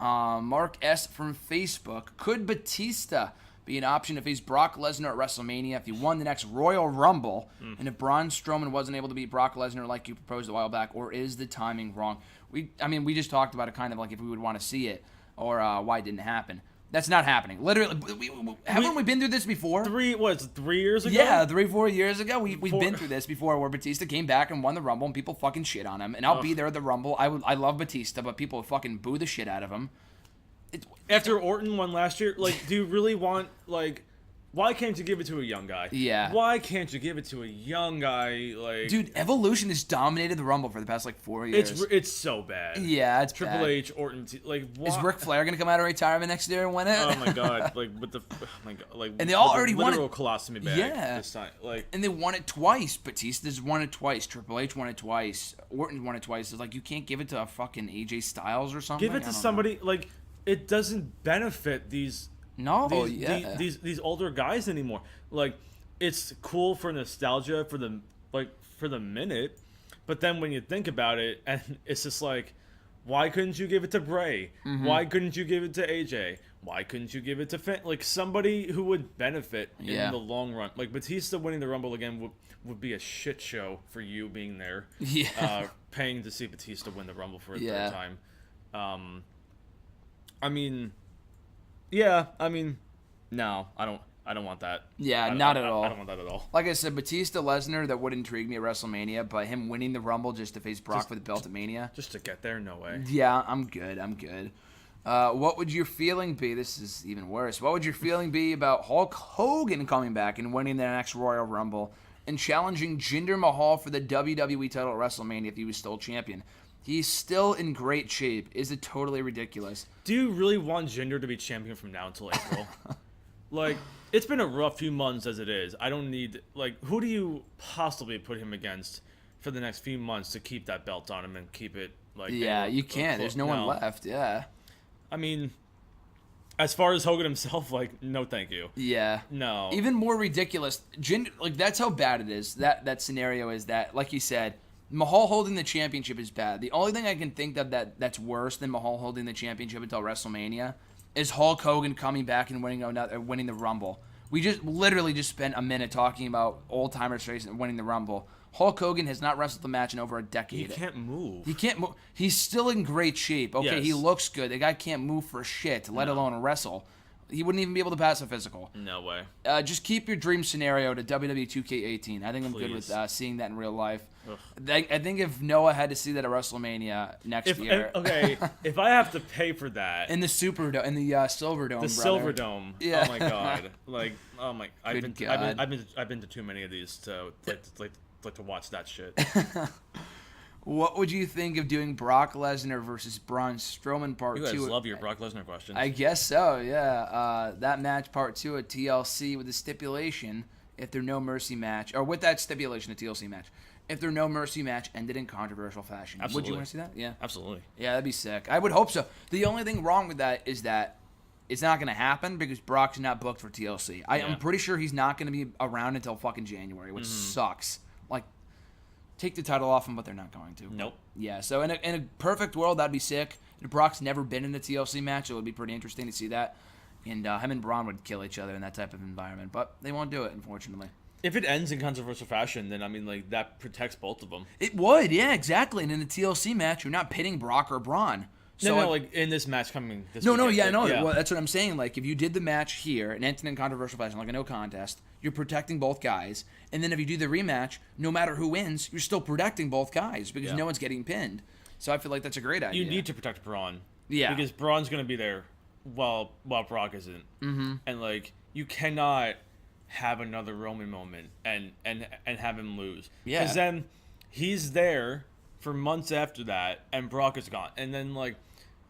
A: Mark S. from Facebook: could Batista be an option to face Brock Lesnar at WrestleMania if he won the next Royal Rumble, and if Braun Strowman wasn't able to beat Brock Lesnar like you proposed a while back, or is the timing wrong? We just talked about it, kind of like if we would want to see it, or why it didn't happen. That's not happening. Literally, haven't we been through this before? 3 years ago? Yeah, 3-4 years ago. We've been through this before, where Batista came back and won the Rumble, and people fucking shit on him. And I'll be there at the Rumble. I love Batista, but people fucking boo the shit out of him.
B: After Orton won last year, like, do you really want, like, why can't you give it to a young guy?
A: Yeah.
B: Why can't you give it to a young guy? Like,
A: dude, Evolution has dominated the Rumble for the past, 4 years.
B: It's so bad.
A: Yeah, it's
B: Triple
A: bad.
B: H, Orton, like, why?
A: Is Ric Flair gonna come out of retirement next year and win it?
B: Oh my god, like, with the, oh my god, like,
A: and they all already won it.
B: Literal colostomy bag this time, like,
A: and they won it twice. Batista's won it twice. Triple H won it twice. Orton won it twice. It's like, you can't give it to a fucking AJ Styles or something.
B: Give it to somebody like. It doesn't benefit these older guys anymore. Like, it's cool for nostalgia for the minute, but then when you think about it, and it's just like, why couldn't you give it to Bray? Why couldn't you give it to AJ? Why couldn't you give it to Finn? Like, somebody who would benefit in the long run. Like, Batista winning the Rumble again would be a shit show for you being there. Yeah. Paying to see Batista win the Rumble for a third time. No, I don't want that.
A: Yeah, not at all.
B: I don't want that at all.
A: Like I said, Batista Lesnar, that would intrigue me at WrestleMania, but him winning the Rumble just to face Brock for the belt at Mania.
B: Just to get there, no way.
A: Yeah, I'm good. What would your feeling be? This is even worse. What would your feeling be about Hulk Hogan coming back and winning the next Royal Rumble and challenging Jinder Mahal for the WWE title at WrestleMania if he was still champion? He's still in great shape. Is it totally ridiculous?
B: Do you really want Jinder to be champion from now until April? Like, it's been a rough few months as it is. I don't need, like, who do you possibly put him against for the next few months to keep that belt on him and keep it, like...
A: Yeah, you can't. There's no one left, yeah.
B: I mean, as far as Hogan himself, like, no thank you.
A: Yeah.
B: No.
A: Even more ridiculous, Jinder, like, that's how bad it is. That scenario is that, like you said, Mahal holding the championship is bad. The only thing I can think of that's worse than Mahal holding the championship until WrestleMania is Hulk Hogan coming back and winning the Rumble. We just literally just spent a minute talking about old-timers racing and winning the Rumble. Hulk Hogan has not wrestled a match in over a decade.
B: He can't move.
A: He can't move. He's still in great shape. Okay, yes. He looks good. The guy can't move for shit, let alone wrestle. He wouldn't even be able to pass a physical.
B: No way.
A: Just keep your dream scenario to WWE 2K18. I think I'm good
B: Please.
A: with seeing that in real life. I think if Noah had to see that at WrestleMania next year.
B: If I have to pay for that.
A: In the Superdome, in the Silverdome,
B: The Silverdome.
A: Yeah.
B: Oh my god. I've been to too many of these to like to watch that shit.
A: What would you think of doing Brock Lesnar versus Braun Strowman Part 2?
B: You guys love your Brock Lesnar questions.
A: I guess so, yeah. That match Part 2 at TLC with the stipulation, if there No Mercy match, or with that stipulation, a TLC match, if there No Mercy match ended in controversial fashion.
B: Absolutely.
A: Would you want to see that? Yeah.
B: Absolutely.
A: Yeah, that'd be sick. I would hope so. The only thing wrong with that is that it's not going to happen because Brock's not booked for TLC. I'm pretty sure he's not going to be around until fucking January, which sucks. Like, take the title off him, but they're not going to.
B: Nope.
A: Yeah, so in a perfect world, that'd be sick. If Brock's never been in a TLC match, it would be pretty interesting to see that. And him and Braun would kill each other in that type of environment, but they won't do it, unfortunately.
B: If it ends in controversial fashion, then that protects both of them.
A: It would, yeah, exactly. And in the TLC match, you're not pitting Brock or Braun.
B: So like in this match coming this
A: No,
B: weekend,
A: no. Well, that's what I'm saying. Like, if you did the match here and ended in controversial fashion, like a no contest, you're protecting both guys. And then if you do the rematch, no matter who wins, you're still protecting both guys because no one's getting pinned. So I feel like that's a great idea.
B: You need to protect Braun.
A: Yeah.
B: Because Braun's going to be there while Brock isn't. Mm-hmm. And, like, you cannot have another Roman moment and have him lose.
A: Yeah.
B: Because then he's there for months after that, and Brock is gone. And then, like,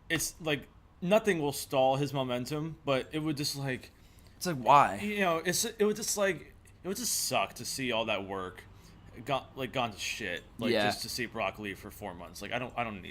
B: it's, like, nothing will stall his momentum, but it would just, like...
A: It's like, why?
B: You know, it would just, like... It would just suck to see all that work gone to shit. Like, just to see Brock leave for 4 months. Like, I don't want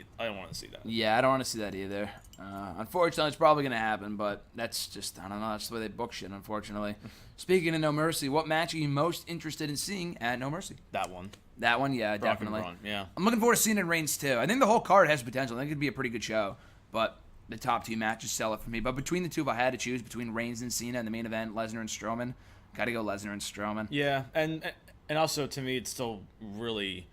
B: to see that.
A: Yeah, I don't want to see that either. Unfortunately, it's probably going to happen, but that's just, I don't know, that's the way they book shit, unfortunately. Speaking of No Mercy, what match are you most interested in seeing at No Mercy?
B: That one.
A: That one, yeah,
B: Brock
A: definitely.
B: And Braun, yeah.
A: I'm looking forward to seeing it in Reigns, too. I think the whole card has potential. I think it'd be a pretty good show, but the top two matches sell it for me. But between the two, if I had to choose between Reigns and Cena in the main event, Lesnar and Strowman, got to go Lesnar and Strowman.
B: Yeah, and also, to me, it's still really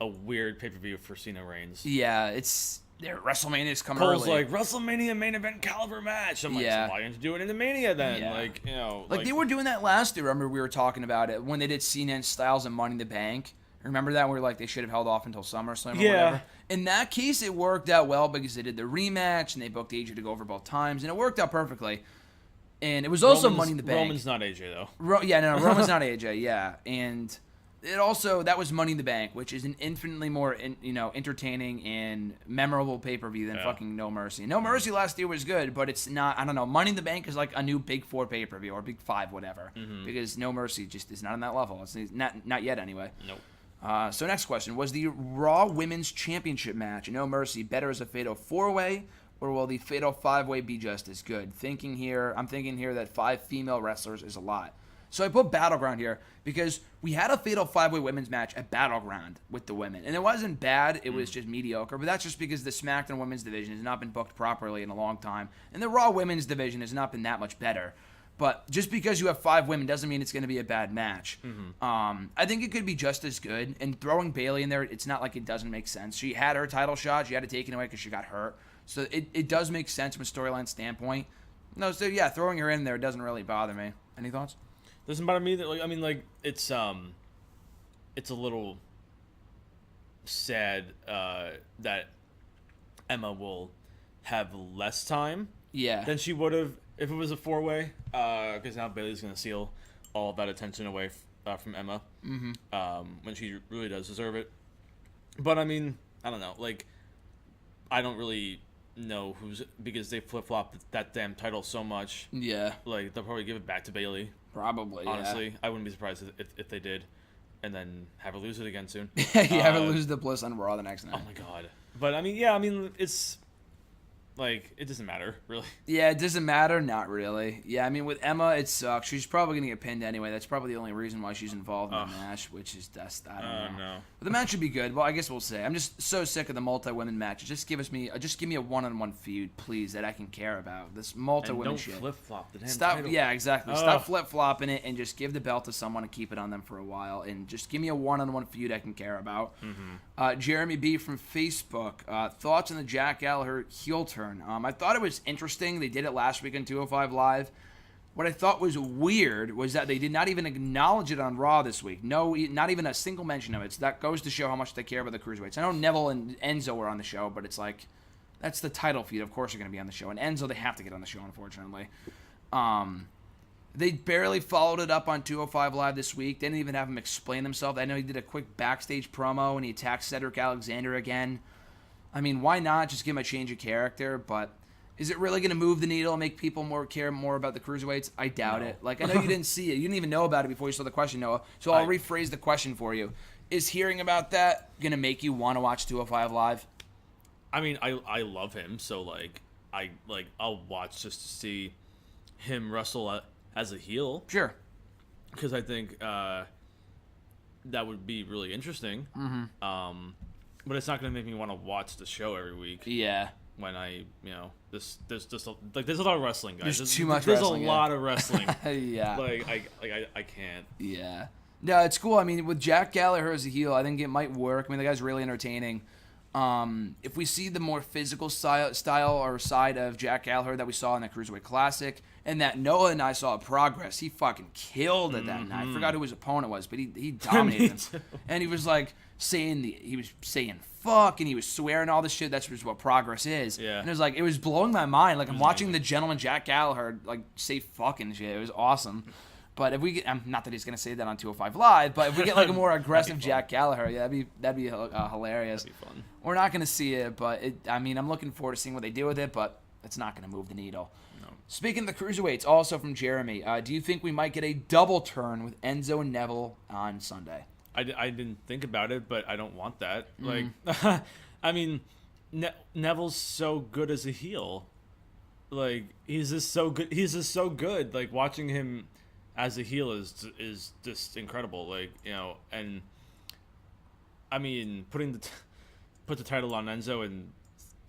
B: a weird pay-per-view for Cena Reigns.
A: Yeah, it's... WrestleMania's coming
B: Cole's
A: early.
B: like, WrestleMania main event caliber match. I'm like,
A: Yeah.
B: so why didn't you do it in the Mania then?
A: Yeah.
B: Like, you know...
A: Like, they were doing that last year. Remember, we were talking about it when they did Cena and Styles and Money in the Bank. Remember that? We were like, they should have held off until SummerSlam or whatever. In that case, it worked out well because they did the rematch and they booked AJ to go over both times, and it worked out perfectly. And it was also Money in the Bank.
B: Roman's not AJ, though.
A: Roman's not AJ, yeah. And it also, that was Money in the Bank, which is an infinitely more, entertaining and memorable pay-per-view than fucking No Mercy. No Mercy last year was good, but it's not, I don't know, Money in the Bank is like a new Big 4 pay-per-view, or Big 5, whatever. Because No Mercy just is not on that level. It's not yet, anyway.
B: Nope.
A: So next question. Was the Raw Women's Championship match, No Mercy, better as a Fatal 4-Way, or will the Fatal 5-Way be just as good? I'm thinking here that 5 female wrestlers is a lot. So I put Battleground here because we had a Fatal 5-Way women's match at Battleground with the women. And it wasn't bad. It was just mediocre. But that's just because the SmackDown women's division has not been booked properly in a long time. And the Raw women's division has not been that much better. But just because you have 5 women doesn't mean it's going to be a bad match. I think it could be just as good. And throwing Bayley in there, it's not like it doesn't make sense. She had her title shot. She had to take it away because she got hurt. So it does make sense from a storyline standpoint. No, so yeah, throwing her in there doesn't really bother me. Any thoughts?
B: Doesn't bother me that it's a little sad that Emma will have less time than she would have if it was a 4-way, because now Bayley's gonna steal all of that attention away from Emma when she really does deserve it. But I mean, I don't know, like, I don't really know because they flip-flop that damn title so much.
A: Yeah.
B: Like, they'll probably give it back to Bayley.
A: Probably,
B: honestly. I wouldn't be surprised if they did, and then have her lose it again soon.
A: Have her lose the Bliss on Raw the next night.
B: Oh my god. But it's like, it doesn't matter, really.
A: Yeah, it doesn't matter. Not really. Yeah, I mean, with Emma, it sucks. She's probably going to get pinned anyway. That's probably the only reason why she's involved in the match, which is just, I don't know.
B: No.
A: But the match should be good. Well, I guess we'll see. I'm just so sick of the multi-women matches. Just give me a one-on-one feud, please, that I can care about. This multi-women shit.
B: Don't flip-flop the damn
A: Stop.
B: title.
A: Yeah, exactly. Stop flip-flopping it and just give the belt to someone and keep it on them for a while. And just give me a one-on-one feud I can care about. Jeremy B. from Facebook. Thoughts on the Jack Gallagher heel turn turn. I thought it was interesting. They did it last week on 205 Live. What I thought was weird was that they did not even acknowledge it on Raw this week. No, not even a single mention of it. So that goes to show how much they care about the Cruiserweights. I know Neville and Enzo were on the show, but it's like, that's the title feud. Of course they're going to be on the show. And Enzo, they have to get on the show, unfortunately. They barely followed it up on 205 Live this week. They didn't even have him explain himself. I know he did a quick backstage promo and he attacked Cedric Alexander again. I mean, why not just give him a change of character? But is it really going to move the needle and make people care more about the Cruiserweights? I doubt it. Like, I know you didn't see it. You didn't even know about it before you saw the question, Noah. So I'll rephrase the question for you. Is hearing about that going to make you want to watch 205 Live?
B: I mean, I love him, so I'll watch just to see him wrestle as a heel.
A: Sure.
B: Because I think that would be really interesting. Mm-hmm. But it's not going to make me want to watch the show every week.
A: Yeah.
B: When there's just there's a lot of wrestling, guys.
A: There's too much
B: there's
A: wrestling.
B: There's a lot of wrestling.
A: Yeah.
B: I can't.
A: Yeah. No, it's cool. I mean, with Jack Gallagher as a heel, I think it might work. I mean, the guy's really entertaining. If we see the more physical style or side of Jack Gallagher that we saw in the Cruiserweight Classic, and that Noah and I saw Progress, he fucking killed it that night. I forgot who his opponent was, but he dominated him. And he was like he was saying fuck, and he was swearing all this shit. That's just what Progress is.
B: Yeah.
A: And it was blowing my mind. Like, I'm watching the gentleman Jack Gallagher like say fucking shit. It was awesome. But if we get, not that he's gonna say that on 205 Live, but if we get like a more aggressive Jack Gallagher, yeah, that'd be hilarious.
B: That'd be fun.
A: We're not gonna see it, but I'm looking forward to seeing what they do with it, but it's not gonna move the needle.
B: No.
A: Speaking of the Cruiserweights, also from Jeremy, do you think we might get a double turn with Enzo and Neville on Sunday?
B: I didn't think about it, but I don't want that. Like, I mean, Neville's so good as a heel. Like, he's just so good. Like, watching him as a heel is just incredible. Like, and I mean, put the title on Enzo and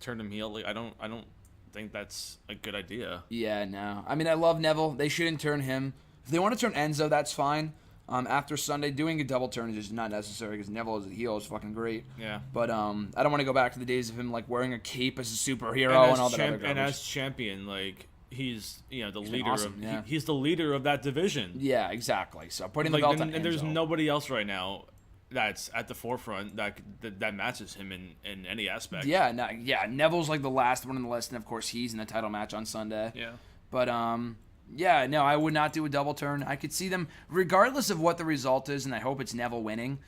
B: turn him heel. Like, I don't think that's a good idea.
A: Yeah, no. I mean, I love Neville. They shouldn't turn him. If they want to turn Enzo, that's fine. After Sunday, doing a double turn is just not necessary because Neville as a heel is fucking great.
B: Yeah.
A: But I don't want to go back to the days of him like wearing a cape as a superhero and all that other garbage.
B: And as champion, like, he's the leader
A: awesome, yeah.
B: he's the leader of that division.
A: Yeah, exactly. So putting the belt on Enzo.
B: And there's nobody else right now that's at the forefront that matches him in any aspect.
A: Yeah, Neville's like the last one on the list, and of course he's in the title match on Sunday.
B: Yeah.
A: But yeah, no, I would not do a double turn. I could see them, regardless of what the result is, and I hope it's Neville winning,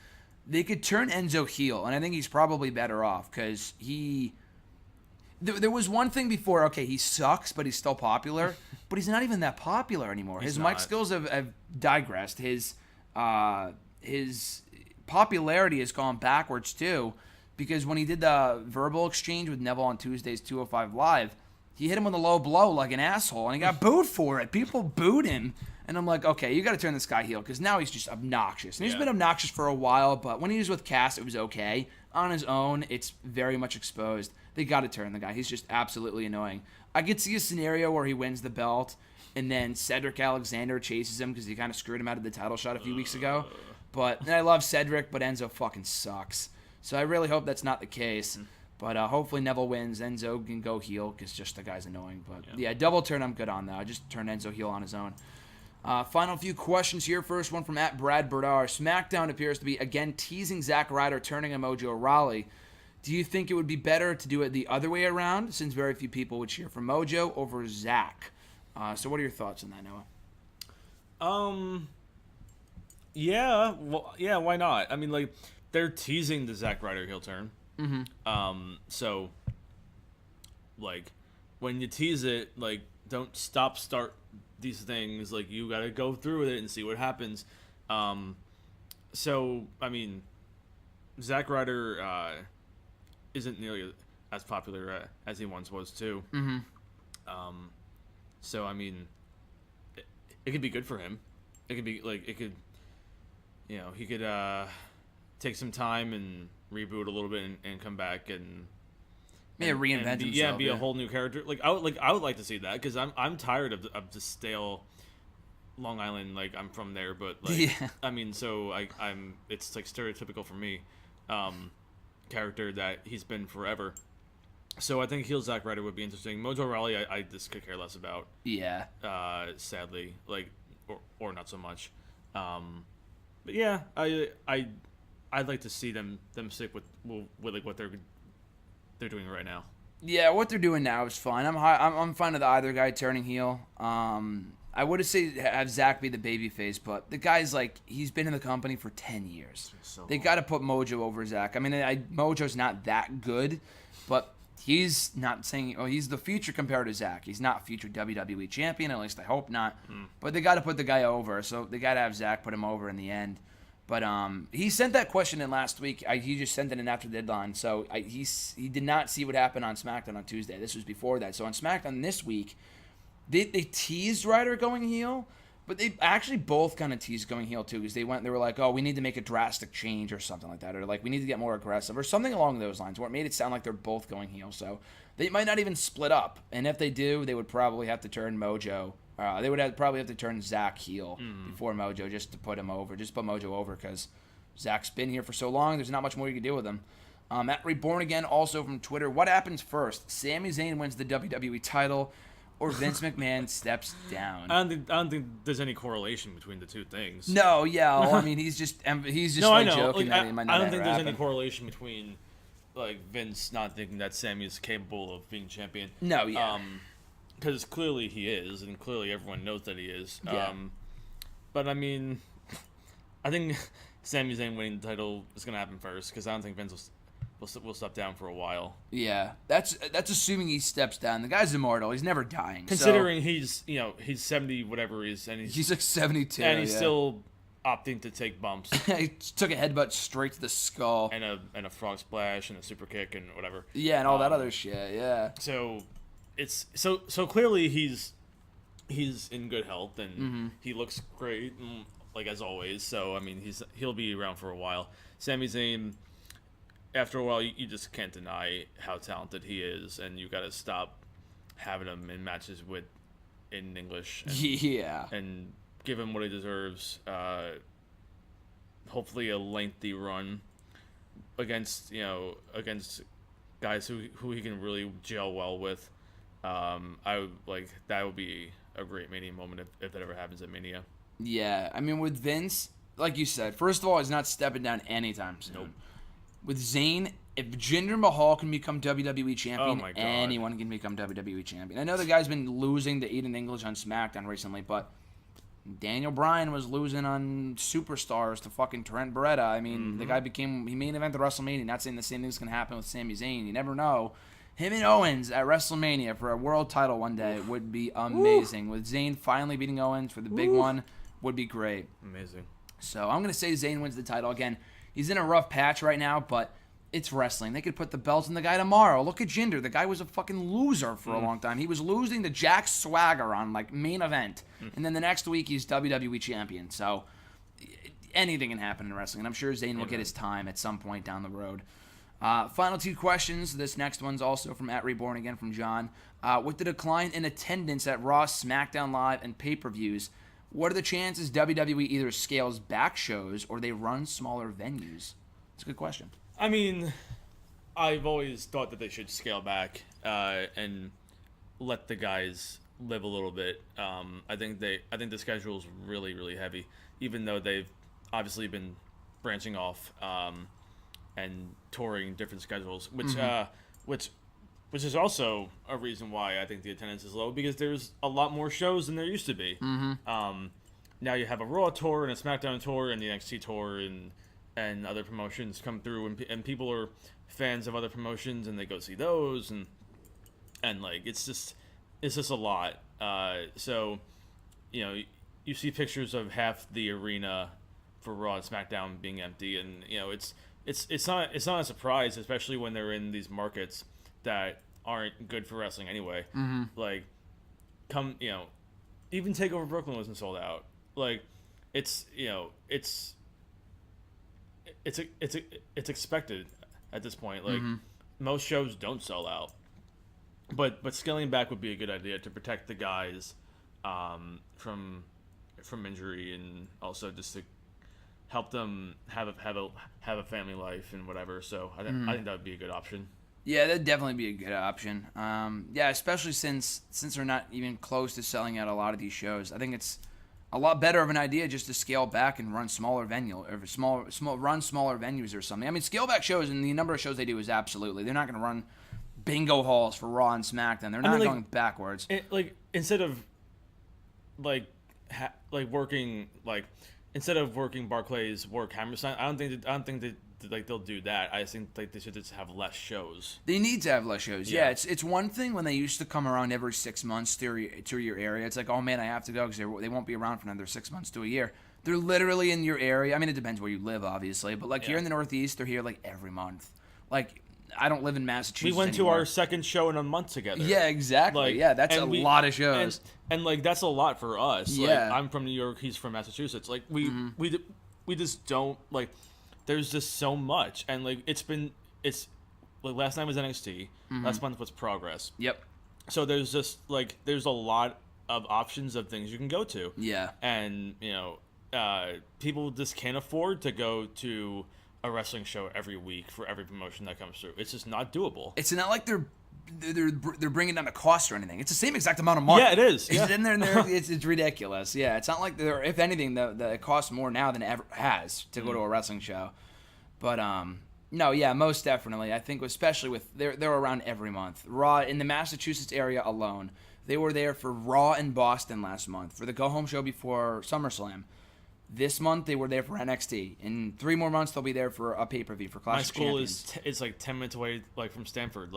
A: they could turn Enzo heel, and I think he's probably better off because there was one thing before, okay, he sucks, but he's still popular, but he's not even that popular anymore. His mic skills have digressed. His popularity has gone backwards, too, because when he did the verbal exchange with Neville on Tuesday's 205 Live, he hit him with a low blow like an asshole, and he got booed for it. People booed him. And I'm like, okay, you got to turn this guy heel because now he's just obnoxious. And he's been obnoxious for a while, but when he was with Cass, it was okay. On his own, it's very much exposed. They got to turn the guy. He's just absolutely annoying. I could see a scenario where he wins the belt, and then Cedric Alexander chases him because he kind of screwed him out of the title shot a few weeks ago. And I love Cedric, but Enzo fucking sucks. So I really hope that's not the case. But hopefully Neville wins. Enzo can go heel because just the guy's annoying. But yeah, double turn I'm good on that. I just turn Enzo heel on his own. Final few questions here. First one from @BradBurdar. SmackDown appears to be again teasing Zack Ryder turning on Mojo Rawley. Do you think it would be better to do it the other way around, since very few people would cheer for Mojo over Zack? So what are your thoughts on that, Noah?
B: Yeah, well, yeah, why not? I mean, like, they're teasing the Zack Ryder heel turn. Mm-hmm. So, like, when you tease it, like, don't start these things. Like, you gotta go through with it and see what happens. So, I mean, Zack Ryder isn't nearly as popular as he once was, too.
A: Mm-hmm.
B: So, I mean, it could be good for him. It could be, like, he could take some time and reboot a little bit and come back and
A: reinvent himself.
B: Yeah, be a whole new character. I would like to see that because I'm tired of the stale Long Island. Like, I'm from there, but I mean, so it's like stereotypical for me, character that he's been forever. So I think heel Zack Ryder would be interesting. Mojo Rawley, I just could care less about.
A: Yeah.
B: Sadly, or not so much. But yeah, I'd like to see them stick with like what they're doing right now.
A: Yeah, what they're doing now is fine. I'm fine with either guy turning heel. I would have said have Zack be the babyface, but the guy's like he's been in the company for 10 years. They got to put Mojo over Zack. I mean, Mojo's not that good, but he's not saying he's the future compared to Zack. He's not future WWE champion, at least I hope not. But they got to put the guy over, so they got to have Zack put him over in the end. But he sent that question in last week. He just sent it in after the deadline, so he did not see what happened on SmackDown on Tuesday. This was before that. So on SmackDown this week, they teased Ryder going heel, but they actually both kind of teased going heel too, because they were like, oh, we need to make a drastic change or something like that, or like we need to get more aggressive or something along those lines, where it made it sound like they're both going heel. So they might not even split up, and if they do, they would probably have to turn Mojo. They would probably have to turn Zack heel before Mojo, just to put him over, just put Mojo over, because Zack's been here for so long. There's not much more you can do with him. At Reborn Again, also from Twitter, what happens first? Sami Zayn wins the WWE title, or Vince McMahon steps down?
B: I don't think there's any correlation between the two things.
A: No, yeah. Well, I mean, he's just
B: no,
A: like
B: I know.
A: joking
B: Like,
A: that it might not
B: I don't
A: ever
B: think there's
A: happen.
B: any correlation between like Vince not thinking that Sami is capable of being champion.
A: No, yeah.
B: Because clearly he is, and clearly everyone knows that he is.
A: Yeah.
B: But I mean, I think Sami Zayn winning the title is going to happen first, because I don't think Vince will step down for a while.
A: Yeah, that's assuming he steps down. The guy's immortal. He's never dying.
B: Considering he's 70 whatever he is, and
A: he's like 72,
B: and he's still opting to take bumps.
A: He took a headbutt straight to the skull,
B: and a frog splash and a super kick and whatever.
A: Yeah, and all that other shit. Yeah.
B: So it's so clearly he's in good health, and he looks great, like as always. So I mean, he'll be around for a while. Sami Zayn, after a while, you just can't deny how talented he is, and you got to stop having him in matches in English. And give him what he deserves. Hopefully, a lengthy run against guys who he can really gel well with. That would be a great Mania moment if that ever happens at Mania.
A: Yeah, I mean, with Vince, like you said, first of all, he's not stepping down anytime soon.
B: Nope.
A: With Zayn, if Jinder Mahal can become WWE champion,
B: Oh my God.
A: anyone can become WWE champion. I know the guy's been losing to Aiden English on SmackDown recently, but Daniel Bryan was losing on Superstars to fucking Trent Beretta. I mean, the guy he main evented WrestleMania. Not saying the same thing's gonna happen with Sami Zayn. You never know. Him and Owens at WrestleMania for a world title one day would be amazing. With Zayn finally beating Owens for the big one, would be great.
B: Amazing.
A: So I'm going to say Zayn wins the title. Again, he's in a rough patch right now, but it's wrestling. They could put the belts on the guy tomorrow. Look at Jinder. The guy was a fucking loser for a long time. He was losing to Jack Swagger on, like, main event. And then the next week, he's WWE champion. So anything can happen in wrestling. And I'm sure Zayn will get his time at some point down the road. Final two questions. This next one's also from @Reborn Again from John. With the decline in attendance at Raw, SmackDown Live, and pay-per-views, what are the chances WWE either scales back shows or they run smaller venues? It's a good question.
B: I mean, I've always thought that they should scale back and let the guys live a little bit. I think the schedule is really, really heavy, even though they've obviously been branching off and touring different schedules, which is also a reason why I think the attendance is low, because there's a lot more shows than there used to be. Now you have a Raw tour and a SmackDown tour and the NXT tour and other promotions come through, and people are fans of other promotions and they go see those, and like it's just a lot. So you see pictures of half the arena for Raw and SmackDown being empty, and it's not a surprise, especially when they're in these markets that aren't good for wrestling anyway. Like, even Takeover Brooklyn wasn't sold out. Like, it's expected at this point. Like, most shows don't sell out, but scaling back would be a good idea to protect the guys from injury, and also just to help them have a family life and whatever. So I think that would be a good option.
A: Yeah, that'd definitely be a good option. Yeah, especially since they're not even close to selling out a lot of these shows. I think it's a lot better of an idea just to scale back and run smaller run smaller venues or something. I mean, scale back shows and the number of shows they do is absolutely. They're not going to run bingo halls for Raw and SmackDown. They're not going backwards.
B: Instead of working instead of working Barclays work Hammerstein, I don't think that they'll do that. I think they should just have less shows.
A: They need to have less shows. Yeah, it's one thing when they used to come around every 6 months to your area. It's like, oh man, I have to go because they won't be around for another 6 months to a year. They're literally in your area. I mean, it depends where you live, obviously, but here in the Northeast, they're here every month. I don't live in Massachusetts.
B: We went to our second show in a month together.
A: Yeah, exactly. That's a lot of shows.
B: And that's a lot for us.
A: Yeah.
B: I'm from New York. He's from Massachusetts. We just don't There's just so much, and last night was NXT. Last month was Progress.
A: Yep.
B: So there's just there's a lot of options of things you can go to.
A: Yeah.
B: And people just can't afford to go to a wrestling show every week for every promotion that comes through. It's just not doable.
A: It's not like they're bringing down the cost or anything. It's the same exact amount of money.
B: Yeah, it is. Yeah.
A: It's in there, it's ridiculous. Yeah, it's not like if anything, it costs more now than it ever has to go to a wrestling show. But no, yeah, most definitely. I think especially with they're around every month. Raw in the Massachusetts area alone, they were there for Raw in Boston last month for the go home show before SummerSlam. This month they were there for NXT. In 3 more months they'll be there for a pay-per-view for Clash of Champions.
B: My school is 10 minutes away from Stanford.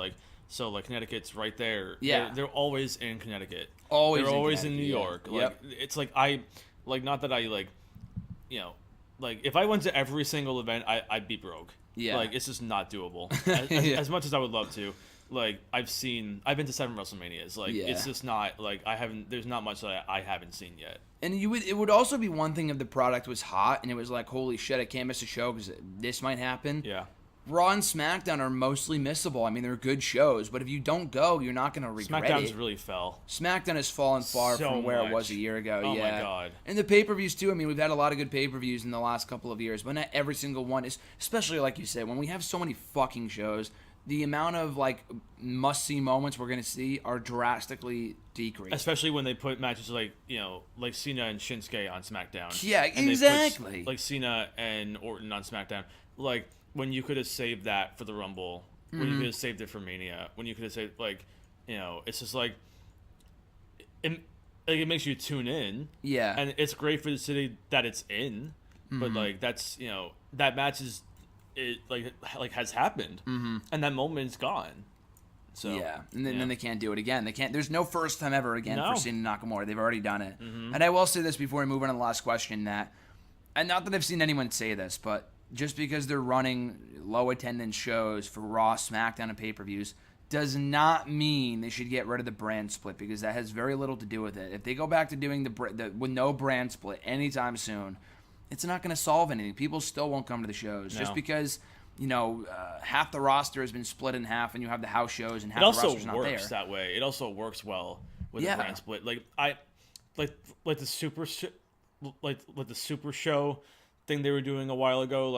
B: So Connecticut's right there.
A: Yeah.
B: They're always in Connecticut.
A: They're
B: always in New York.
A: Yep.
B: It's not that I if I went to every single event, I'd be broke.
A: Yeah.
B: It's just not doable. As much as I would love to. I've been to 7 WrestleManias. It's just not there's not much that I haven't seen yet.
A: And it would also be one thing if the product was hot and it was holy shit, I can't miss a show because this might happen.
B: Yeah.
A: Raw and SmackDown are mostly missable. I mean, they're good shows, but if you don't go, you're not going to regret
B: SmackDown's
A: it.
B: really fell.
A: SmackDown has fallen far
B: so
A: from where
B: much.
A: It was a year ago.
B: Oh
A: yeah.
B: my God.
A: And the pay-per-views too. I mean, we've had a lot of good pay-per-views in the last couple of years, but not every single one is. Especially like you said, when we have so many fucking shows, the amount of must-see moments we're going to see are drastically decreased.
B: Especially when they put matches like Cena and Shinsuke on SmackDown.
A: Yeah,
B: and
A: exactly.
B: They put, Cena and Orton on SmackDown. When you could have saved that for the Rumble, when you could have saved it for Mania, when you could have saved it's just it makes you tune in.
A: Yeah.
B: And it's great for the city that it's in, but that's that match is has happened, and that moment's gone. So
A: yeah, and then they can't do it again. They can't. There's no first time ever again for Cena and Nakamura. They've already done it. And I will say this before we move on to the last question and not that I've seen anyone say this, but just because they're running low attendance shows for Raw, SmackDown, and pay-per-views does not mean they should get rid of the brand split, because that has very little to do with it. If they go back to doing with no brand split anytime soon, it's not going to solve anything. People still won't come to the shows just because half the roster has been split in half, and you have the house shows and half the roster's not there.
B: It also works that way. It also works well with a brand split. The super show thing they were doing a while ago.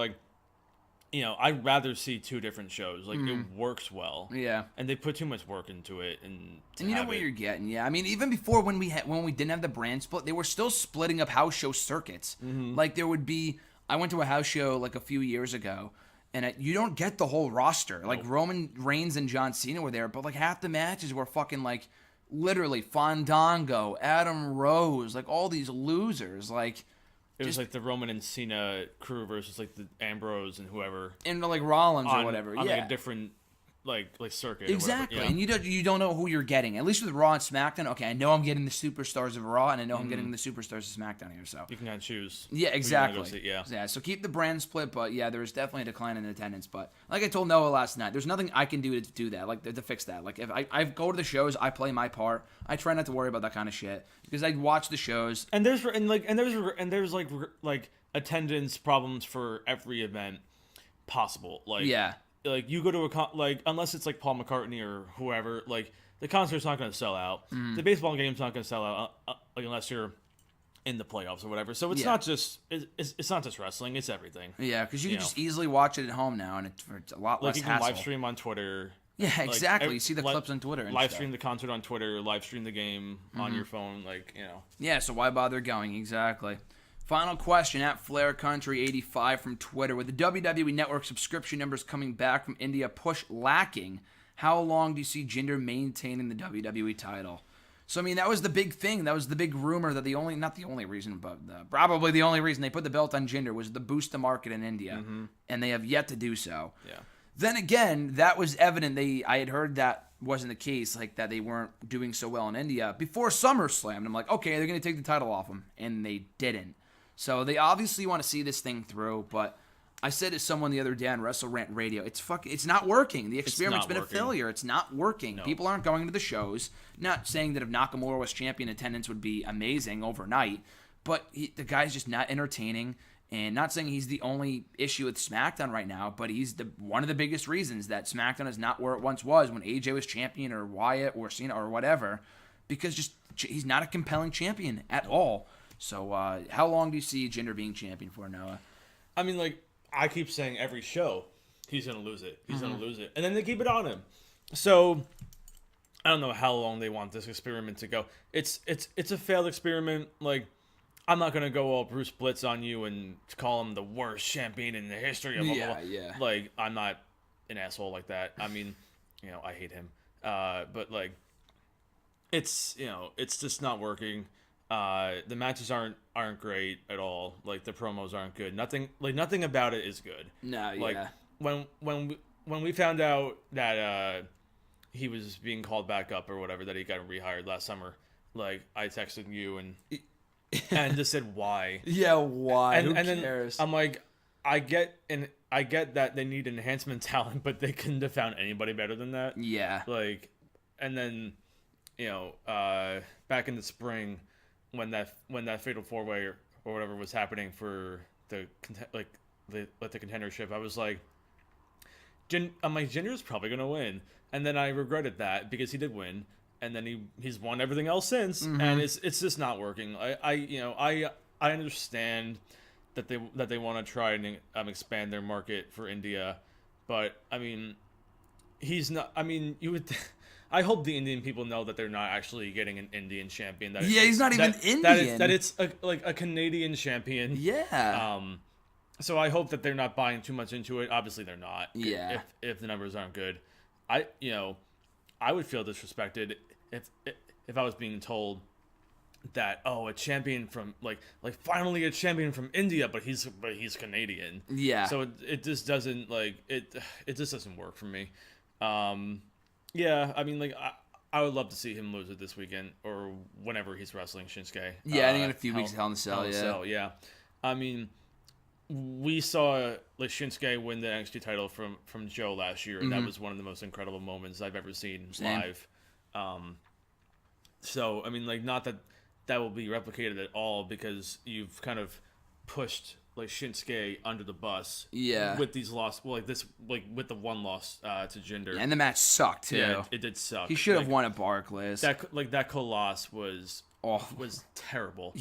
B: I'd rather see 2 different shows. It works well. Yeah. And they put too much work into it, and
A: you know what you're getting. Yeah. I mean, even before when we didn't have the brand split, they were still splitting up house show circuits. There would be. I went to a house show a few years ago, and you don't get the whole roster. Roman Reigns and John Cena were there, but half the matches were fucking literally Fandango, Adam Rose, all these losers.
B: It was the Roman and Cena crew versus the Ambrose and whoever,
A: and Rollins or whatever.
B: On a different circuit.
A: Exactly,
B: or whatever. Yeah.
A: And you don't know who you're getting. At least with Raw and SmackDown, okay, I know I'm getting the superstars of Raw, and I know I'm getting the superstars of SmackDown here. So
B: you can kind of choose.
A: Yeah, exactly.
B: Yeah.
A: So keep the brand split, but yeah, there was definitely a decline in attendance. But like I told Noah last night, there's nothing I can do to do that, to fix that. If I go to the shows, I play my part. I try not to worry about that kind of shit because I watch the shows.
B: And there's attendance problems for every event possible. You go to unless it's Paul McCartney or whoever, the concert's not going to sell out. The baseball game's not going to sell out unless you're in the playoffs or whatever. So it's not just it's not just wrestling, it's everything.
A: Yeah, because you can just easily watch it at home now, and it's a lot less
B: you can
A: hassle.
B: live stream on Twitter.
A: Yeah, exactly. You see the clips on Twitter and
B: live
A: stuff.
B: stream the concert on Twitter, live stream the game on your phone, like, you know.
A: Yeah, so why bother going? Exactly. Final question at Flair Country 85 from Twitter. With the WWE Network subscription numbers coming back from India push lacking, how long do you see Jinder maintaining the WWE title? So, I mean, that was the big thing. That was the big rumor that not the only reason, but probably the only reason they put the belt on Jinder was to boost the market in India. And they have yet to do so.
B: Yeah.
A: Then again, that was evident. I had heard that wasn't the case, like that they weren't doing so well in India before SummerSlam. And I'm like, okay, they're going to take the title off them. And they didn't. So they obviously want to see this thing through, but I said to someone the other day on Wrestle Rant Radio, it's not working. The experiment's been a failure. It's not working. No. People aren't going to the shows. Not saying that if Nakamura was champion, attendance would be amazing overnight, but the guy's just not entertaining. And not saying he's the only issue with SmackDown right now, but he's one of the biggest reasons that SmackDown is not where it once was when AJ was champion or Wyatt or Cena or whatever, because he's not a compelling champion at all. So how long do you see Jinder being champion for, Noah?
B: I mean, like, I keep saying every show, he's going to lose it. He's going to lose it. And then they keep it on him. So I don't know how long they want this experiment to go. It's a failed experiment. Like, I'm not going to go all Bruce Blitz on you and call him the worst champion in the history of
A: Yeah.
B: Like, I'm not an asshole like that. I mean, you know, I hate him. But, like, it's just not working. The matches aren't great at all. Like, the promos aren't good. Nothing about it is good.
A: No, yeah.
B: Like, when we found out that he was being called back up or whatever, that he got rehired last summer, like, I texted you and just said why.
A: Yeah, why?
B: And
A: Who
B: then
A: cares?
B: I'm like, I get that they need enhancement talent, but they couldn't have found anybody better than that.
A: Yeah.
B: Like, and then, you know, back in the spring, when that fatal 4-way or whatever was happening for the contendership, I was like, Jinder's probably gonna win, and then I regretted that because he did win, and then he's won everything else since, and it's just not working. I understand that they want to try and expand their market for India, but I mean, he's not. I mean, you would. I hope the Indian people know that they're not actually getting an Indian champion.
A: He's not even Indian.
B: That it's a Canadian champion.
A: Yeah.
B: So I hope that they're not buying too much into it. Obviously, they're not.
A: Yeah.
B: If the numbers aren't good, I would feel disrespected if I was being told that a champion from like finally a champion from India, but he's Canadian.
A: Yeah.
B: So it just doesn't it just doesn't work for me. Yeah, I mean, like, I would love to see him lose it this weekend or whenever he's wrestling Shinsuke.
A: Yeah, I think in a few weeks, Hell in a Cell,
B: yeah. I mean, we saw Shinsuke win the NXT title from Joe last year, and that was one of the most incredible moments I've ever seen live. So, I mean, like, not that will be replicated at all because you've kind of pushed Shinsuke under the bus. Yeah. With these loss, with the one loss to Jinder.
A: Yeah, and the match sucked too.
B: Yeah, it did suck.
A: He should have won at Barclays.
B: That Colossus was terrible.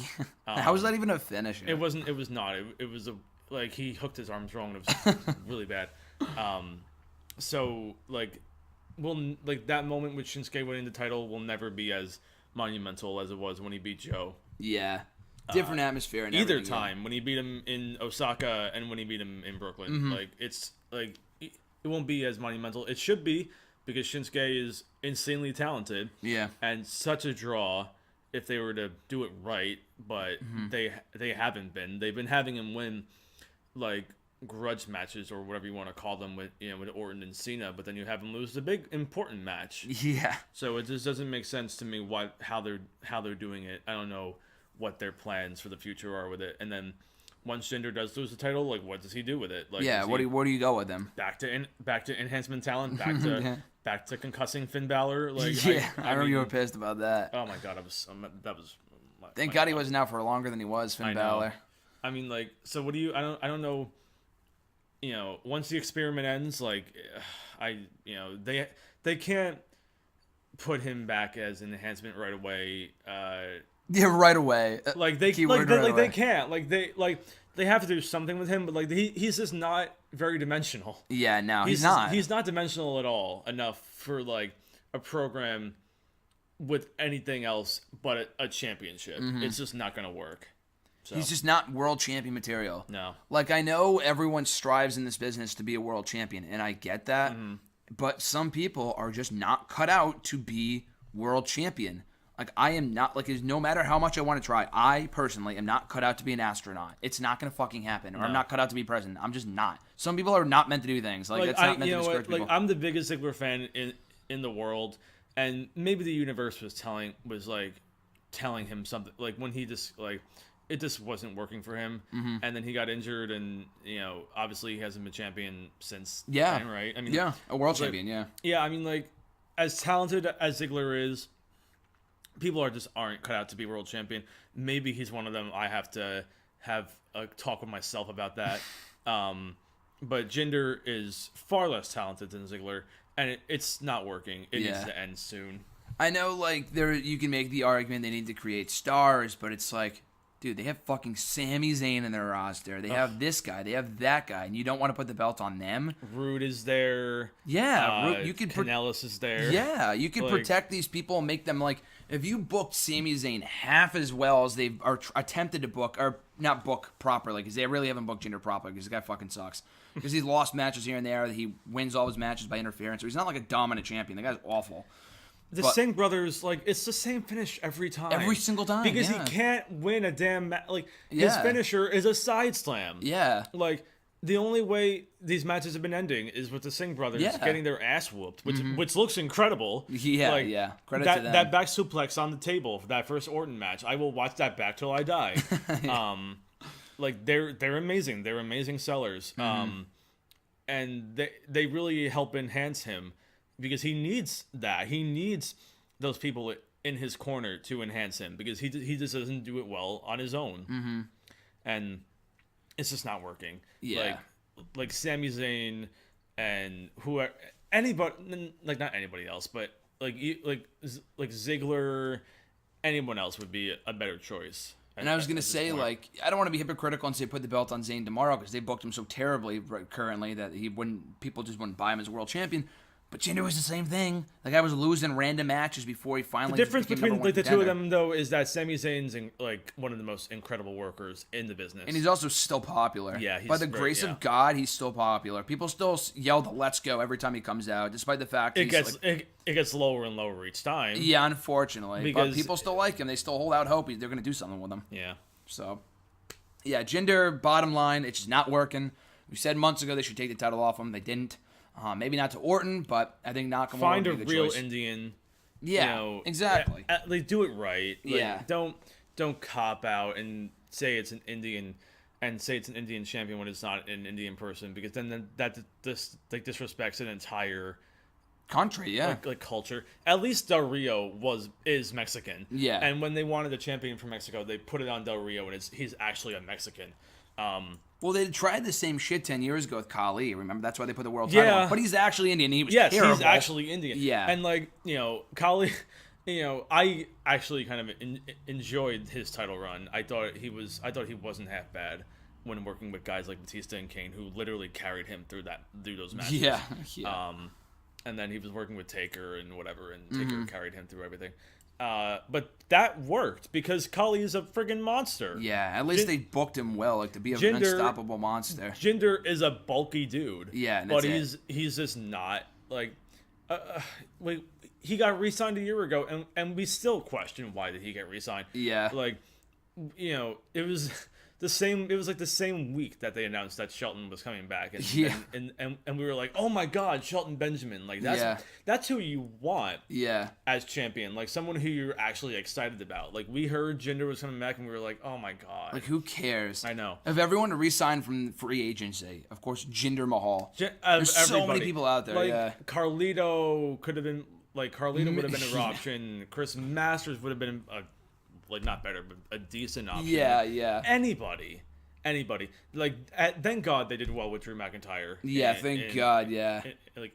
A: How was that even a finish?
B: It wasn't. It was not. It was he hooked his arms wrong. And it was really bad. So that moment with Shinsuke winning the title will never be as monumental as it was when he beat Joe.
A: Yeah. Different atmosphere and
B: either time when he beat him in Osaka and when he beat him in Brooklyn. It won't be as monumental. It should be because Shinsuke is insanely talented.
A: Yeah.
B: And such a draw if they were to do it right, but they haven't been. They've been having him win grudge matches or whatever you want to call them with Orton and Cena, but then you have him lose the big important match.
A: Yeah.
B: So it just doesn't make sense to me how they're doing it. I don't know what their plans for the future are with it. And then once Jinder does lose the title, what does he do with it?
A: Where do you go with him?
B: Back to enhancement talent, back to concussing Finn Balor.
A: I remember you were pissed about that.
B: Oh my god,
A: Thank God he wasn't out for longer than he was, Finn Balor.
B: I mean, so what do you? I don't know. Once the experiment ends, they can't put him back as an enhancement right away.
A: Yeah, right away.
B: They can't. They have to do something with him, but he's just not very dimensional.
A: Yeah, no, he's not.
B: He's not dimensional at all enough for like a program with anything else but a championship. It's just not going to work. So.
A: He's just not world champion material.
B: No.
A: Like, I know everyone strives in this business to be a world champion, and I get that. But some people are just not cut out to be world champion. Like, I am not, like, no matter how much I want to try, I personally am not cut out to be an astronaut. It's not going to fucking happen. Or I'm not cut out to be president. I'm just not. Some people are not meant to do things. Like that's not meant to discourage people.
B: Like, I'm the biggest Ziggler fan in the world, and maybe the universe was telling him something. Like, when he just, like, it just wasn't working for him, and then he got injured, and obviously he hasn't been champion since then, right? I mean,
A: a world champion,
B: yeah. I mean, like, as talented as Ziggler is, people aren't cut out to be world champion. Maybe he's one of them. I have to have a talk with myself about that. But Jinder is far less talented than Ziggler, and it's not working. It needs to end soon.
A: I know, like, you can make the argument they need to create stars, but it's like, dude, they have fucking Sami Zayn in their roster. They have this guy. They have that guy. And you don't want to put the belt on them.
B: Rude is there.
A: Yeah. You could
B: Kanellis is there.
A: Yeah. You can protect these people and make them, like, if you booked Sami Zayn half as well as they are attempted to book, or not book properly, because they really haven't booked Jinder properly, because the guy fucking sucks. Because he's lost matches here and there. He wins all his matches by interference. So he's not like a dominant champion. The guy's awful.
B: The Singh brothers, like, it's the same finish every time.
A: Every single time,
B: because he can't win a damn his finisher is a side slam.
A: Yeah.
B: Like, the only way these matches have been ending is with the Singh brothers getting their ass whooped, which looks incredible.
A: Yeah,
B: like,
A: Credit
B: to
A: them.
B: That back suplex on the table for that first Orton match, I will watch that back till I die. Like, they're amazing. They're amazing sellers. And they really help enhance him. Because he needs that. He needs those people in his corner to enhance him. Because he just doesn't do it well on his own. And it's just not working.
A: Yeah.
B: Like Sami Zayn and whoever, anybody, like, not anybody else, but like Ziggler, anyone else would be a better choice.
A: And I was going to say, like, I don't want to be hypocritical and say put the belt on Zayn tomorrow, because they booked him so terribly currently that people just wouldn't buy him as a world champion. But Jinder was the same thing. Like, I was losing random matches before he finally.
B: The difference between like the two of them, though, is that Sami Zayn's like one of the most incredible workers in the business,
A: and he's also still popular.
B: Yeah,
A: by the grace of God, he's still popular. People still yell the "Let's go" every time he comes out, despite the fact
B: it gets lower and lower each time.
A: Yeah, unfortunately, but people still like him. They still hold out hope they're going to do something with him.
B: Yeah.
A: So, yeah, Jinder. Bottom line, it's just not working. We said months ago they should take the title off him. They didn't. Maybe not to Orton, but I think Nakamura
B: find
A: would be
B: a
A: the
B: real
A: choice.
B: Indian.
A: Yeah, exactly.
B: Like, do it right. Like,
A: yeah.
B: Don't cop out and say it's an Indian champion when it's not an Indian person, because then that disrespects an entire
A: country. Yeah,
B: like culture. At least Del Rio is Mexican.
A: Yeah,
B: and when they wanted a champion from Mexico, they put it on Del Rio, and he's actually a Mexican.
A: Well, they tried the same shit 10 years ago with Khali. Remember, that's why they put the world title on. But he's actually Indian. He was terrible.
B: He's actually Indian.
A: Yeah,
B: and like Khali, I actually kind of enjoyed his title run. I thought he wasn't half bad when working with guys like Batista and Kane, who literally carried him through those matches.
A: Yeah.
B: And then he was working with Taker and whatever, and Taker carried him through everything. But that worked because Khali is a friggin' monster.
A: Yeah, at least they booked him well, like to be an unstoppable monster.
B: Jinder is a bulky dude.
A: Yeah,
B: but he's just not like. He got re-signed a year ago, and we still question why did he get re-signed.
A: Yeah,
B: like, it was the same. It was like the same week that they announced that Shelton was coming back, and we were like, oh my God, Shelton Benjamin, like that's who you want, as champion, like someone who you're actually excited about. Like, we heard Jinder was coming back, and we were like, oh my God,
A: like, who cares?
B: I know.
A: If everyone to re-sign from free agency, of course, Jinder Mahal. There's so many people out there.
B: Like, Carlito could have been would have been a raw option. Chris Masters would have been not better, but a decent option.
A: Yeah.
B: Anybody. anybody. Like, thank God they did well with Drew McIntyre.
A: Yeah, thank God, yeah.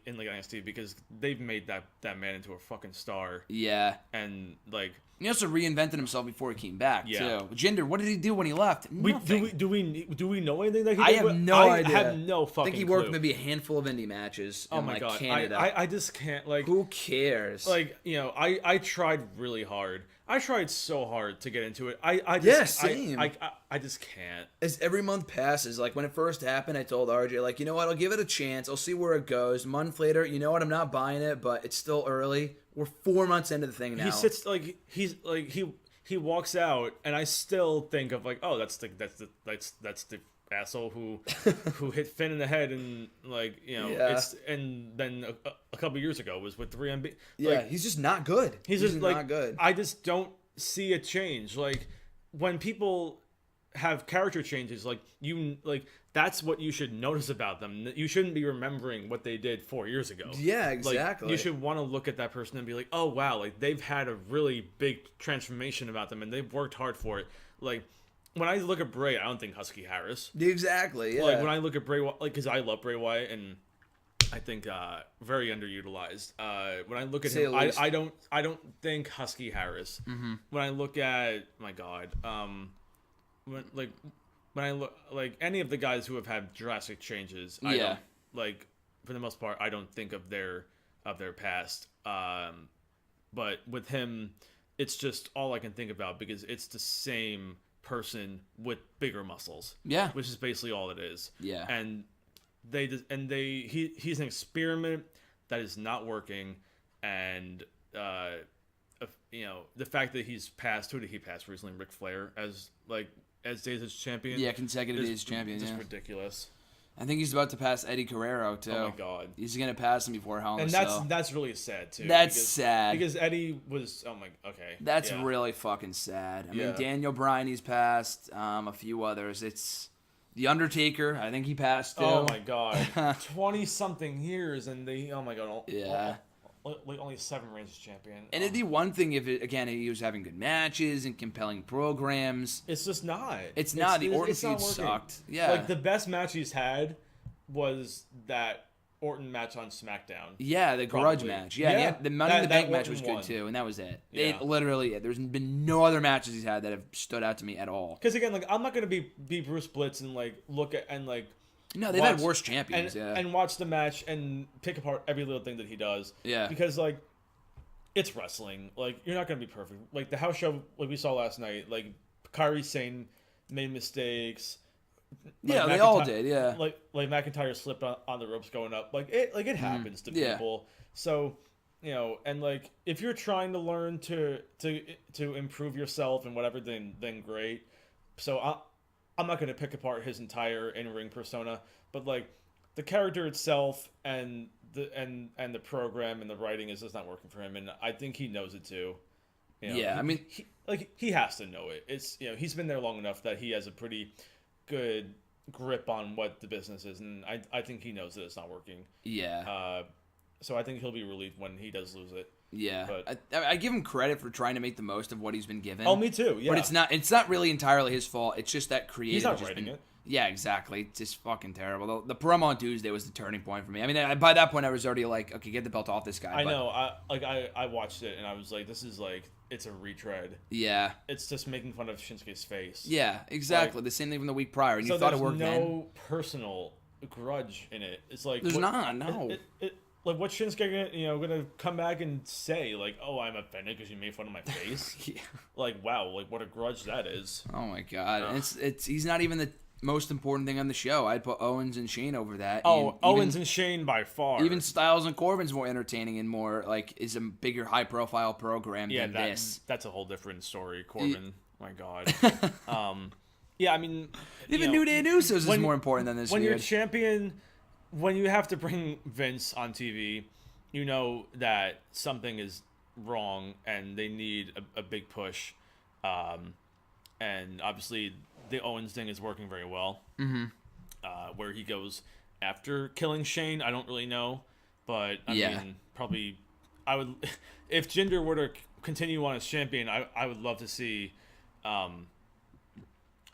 B: In NXT, because they've made that man into a fucking star.
A: Yeah.
B: And, like...
A: He also reinvented himself before he came back,
B: yeah.
A: too. Jinder, what did he do when he left? Nothing.
B: Do we know anything that he did?
A: I have no idea.
B: I have no fucking
A: I think he worked
B: clue.
A: maybe a handful of indie matches in,
B: my God.
A: Canada.
B: I just can't, like...
A: Who cares?
B: Like, you know, I tried really hard. I tried so hard to get into it. I just,
A: yeah, same.
B: I just can't.
A: As every month passes, like when it first happened, I told RJ, like, you know what, I'll give it a chance. I'll see where it goes. A month later, you know what, I'm not buying it, but it's still early. We're 4 months into the thing now.
B: He sits he walks out, and I still think of like, oh, that's the asshole who hit Finn in the head, and like, you know, it's, and then a couple years ago was with 3MB.
A: Yeah,
B: like,
A: he's just not good.
B: He's just like,
A: not good.
B: I just don't see a change. Like, when people have character changes, like, that's what you should notice about them. You shouldn't be remembering what they did 4 years ago.
A: Yeah, exactly.
B: Like, you should want to look at that person and be like, oh wow, like they've had a really big transformation about them, and they've worked hard for it. Like, when I look at Bray, I don't think Husky Harris.
A: Exactly. Yeah.
B: Like, when I look at Bray, like, because I love Bray Wyatt, and I think very underutilized. When I look at him, I don't think Husky Harris. Mm-hmm. When I look at, my God, when I look, like, any of the guys who have had drastic changes, I don't, like, for the most part, I don't think of their past. But with him, it's just all I can think about, because it's the same person with bigger muscles. Yeah. Which is basically all it is. Yeah. And he's an experiment that is not working, and you know, the fact that he's passed, who did he pass recently? Ric Flair as Days as champion. Yeah,
A: consecutive Days champion.
B: Just ridiculous.
A: I think he's about to pass Eddie Guerrero too.
B: Oh my God,
A: he's gonna pass him before Hell in a
B: Cell. And that's really sad too.
A: That's sad
B: because Eddie was okay.
A: That's really fucking sad. I mean, Daniel Bryan, he's passed. A few others. It's the Undertaker. I think he passed too.
B: Oh my God, 20-something years, and oh my God. Only 7 reigns as champion.
A: And it'd be one thing if he was having good matches and compelling programs.
B: It's just not.
A: It's not. The Orton feud sucked. Yeah.
B: Like, the best match he's had was that Orton match on SmackDown.
A: Yeah, the grudge match. Yeah. The Money in the Bank match was good too, and that was it.
B: Yeah.
A: There's been no other matches he's had that have stood out to me at all.
B: Because again, like, I'm not gonna be Bruce Blitz and like look at and like.
A: No, they've had worse champions,
B: and watch the match and pick apart every little thing that he does.
A: Yeah.
B: Because, like, it's wrestling. Like, you're not going to be perfect. Like, the house show, like we saw last night, like, Kairi Sane made mistakes.
A: Yeah, they all did, yeah.
B: Like McIntyre slipped on the ropes going up. Like, it happens to people. So, you know, and, like, if you're trying to learn to improve yourself and whatever, then great. So, I'm not going to pick apart his entire in-ring persona, but like the character itself and the program and the writing is just not working for him, and I think he knows it too. You know,
A: yeah, I mean,
B: he has to know it. It's, you know, he's been there long enough that he has a pretty good grip on what the business is, and I think he knows that it's not working.
A: Yeah.
B: So I think he'll be relieved when he does lose it.
A: Yeah, but I give him credit for trying to make the most of what he's been given.
B: Oh, me too. Yeah,
A: but it's not really entirely his fault. It's just that creative.
B: He's not writing it.
A: Yeah, exactly. It's just fucking terrible. The promo on Tuesday was the turning point for me. I mean, by that point, I was already like, okay, get the belt off this guy.
B: I know. I watched it and I was like, this is like, it's a retread.
A: Yeah.
B: It's just making fun of Shinsuke's face.
A: Yeah, exactly. Like, the same thing from the week prior, and you thought it worked then.
B: There's no personal grudge in it. It's like
A: there's not. No.
B: Like, what's Shinsuke gonna come back and say? Like, oh, I'm offended because you made fun of my face.
A: Yeah.
B: Like, wow, like what a grudge that is.
A: Oh my God, and it's he's not even the most important thing on the show. I'd put Owens and Shane over that.
B: Oh, Owens and Shane by far.
A: Even Styles and Corbin's more entertaining and more like is a bigger, high profile program than this.
B: That's a whole different story. Corbin, my God. Yeah, I mean,
A: even New Day Usos is more important than this.
B: When you're champion. When you have to bring Vince on TV, you know that something is wrong and they need a big push. And obviously, the Owens thing is working very well. Mm-hmm. Where he goes after killing Shane, I don't really know. But, I mean, probably, I would, if Jinder were to continue on as champion, I would love to see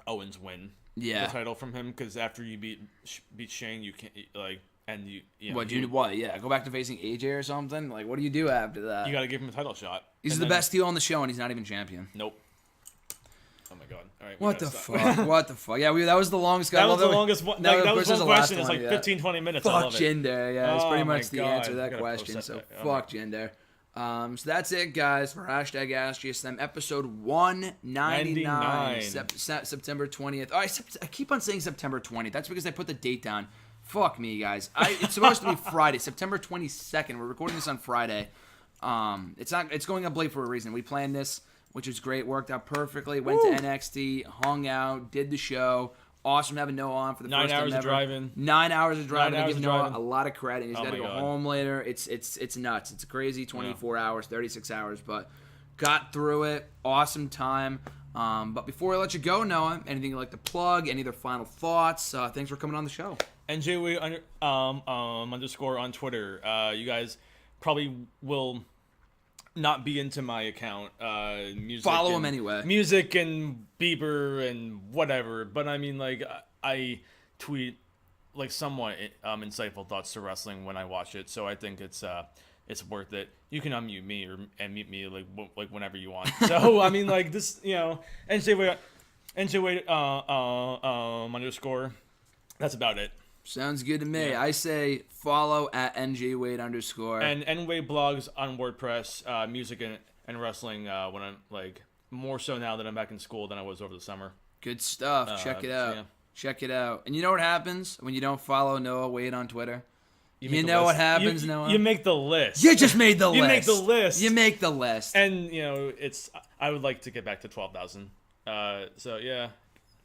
B: Owens win.
A: the
B: title from him, because after you beat Shane, you can't and you know,
A: Yeah, go back to facing AJ or something. Like, what do you do after that?
B: You got to give him a title shot.
A: He's the best heel on the show, and he's not even champion.
B: Nope. Oh my god! All right.
A: What the fuck? What the fuck? Yeah, that was the longest.
B: That was the longest one.
A: No,
B: that was one question. It's like
A: yeah.
B: 15, 20 minutes.
A: Fuck
B: I love it.
A: Jinder. Yeah, that's pretty much the
B: God.
A: answer to that question. So fuck Jinder. So that's it, guys, for hashtag AskGSM episode 199, September 20th. Oh, I keep on saying September 20th. That's because I put the date down. Fuck me, guys. It's supposed to be Friday, September 22nd. We're recording this on Friday. It's going up late for a reason. We planned this, which was great. Worked out perfectly. Went to NXT, hung out, did the show. Awesome having Noah on for the first time ever.
B: 9 hours of driving.
A: 9 hours of driving.
B: 9 hours
A: to give
B: of
A: Noah
B: driving.
A: a lot of credit. He's got to go
B: God.
A: home later. It's nuts. It's crazy. 24 hours, 36 hours, but got through it. Awesome time. But before I let you go, Noah, anything you'd like to plug? Any other final thoughts? Thanks for coming on the show.
B: NJWay underscore on Twitter. You guys probably will not be into my account. Music.
A: Follow him anyway.
B: Music and Bieber and whatever. But I mean, like, I tweet like somewhat insightful thoughts to wrestling when I watch it. So I think it's worth it. You can unmute me and mute me like whenever you want. So I mean, like, this, you know, NJWay underscore. That's about it.
A: Sounds good to me.
B: Yeah.
A: I say follow at NJWade underscore.
B: And NWay blogs on WordPress, music and wrestling, when I'm, like, more so now that I'm back in school than I was over the summer.
A: Good stuff. Check it out.
B: Yeah.
A: Check it out. And you know what happens when you don't follow Noah Wade on Twitter? You know
B: list.
A: what happens, Noah?
B: You make the list.
A: You just made the list.
B: You make the list.
A: You make the list.
B: And, you know, I would like to get back to 12,000. So, yeah.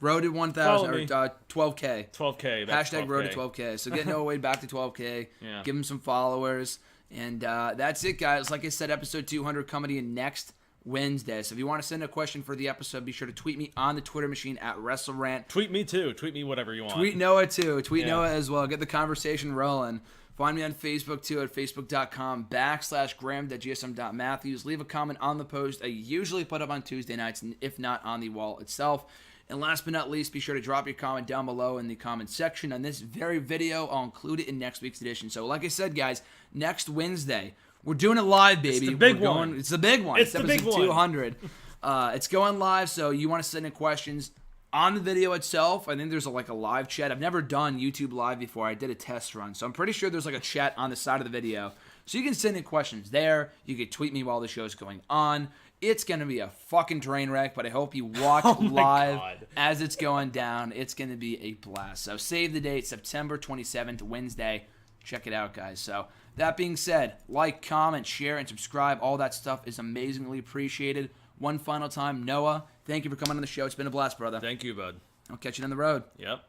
A: Road to 1,000 or 12K.
B: 12K.
A: Hashtag road to 12K. So get Noah Wade back to 12K.
B: Yeah.
A: Give him some followers. And that's it, guys. Like I said, episode 200 coming to you next Wednesday. So if you want to send a question for the episode, be sure to tweet me on the Twitter machine at WrestleRant.
B: Tweet me, too. Tweet me whatever you want.
A: Tweet Noah, too. Tweet Noah as well. Get the conversation rolling. Find me on Facebook, too, at facebook.com/graham.gsm.matthews. Leave a comment on the post. I usually put up on Tuesday nights, if not on the wall itself. And last but not least, be sure to drop your comment down below in the comment section on this very video. I'll include it in next week's edition. So like I said, guys, next Wednesday, we're doing it live, baby.
B: It's the big one.
A: It's the big one.
B: It's the big one.
A: 200. It's going live, so you want to send in questions on the video itself. I think there's a live chat. I've never done YouTube Live before. I did a test run, so I'm pretty sure there's like a chat on the side of the video. So you can send in questions there. You can tweet me while the show's going on. It's going to be a fucking train wreck, but I hope you watch live as it's going down. It's going to be a blast. So save the date, September 27th, Wednesday. Check it out, guys. So that being said, like, comment, share, and subscribe. All that stuff is amazingly appreciated. One final time, Noah, thank you for coming on the show. It's been a blast, brother.
B: Thank you, bud.
A: I'll catch you down the road.
B: Yep.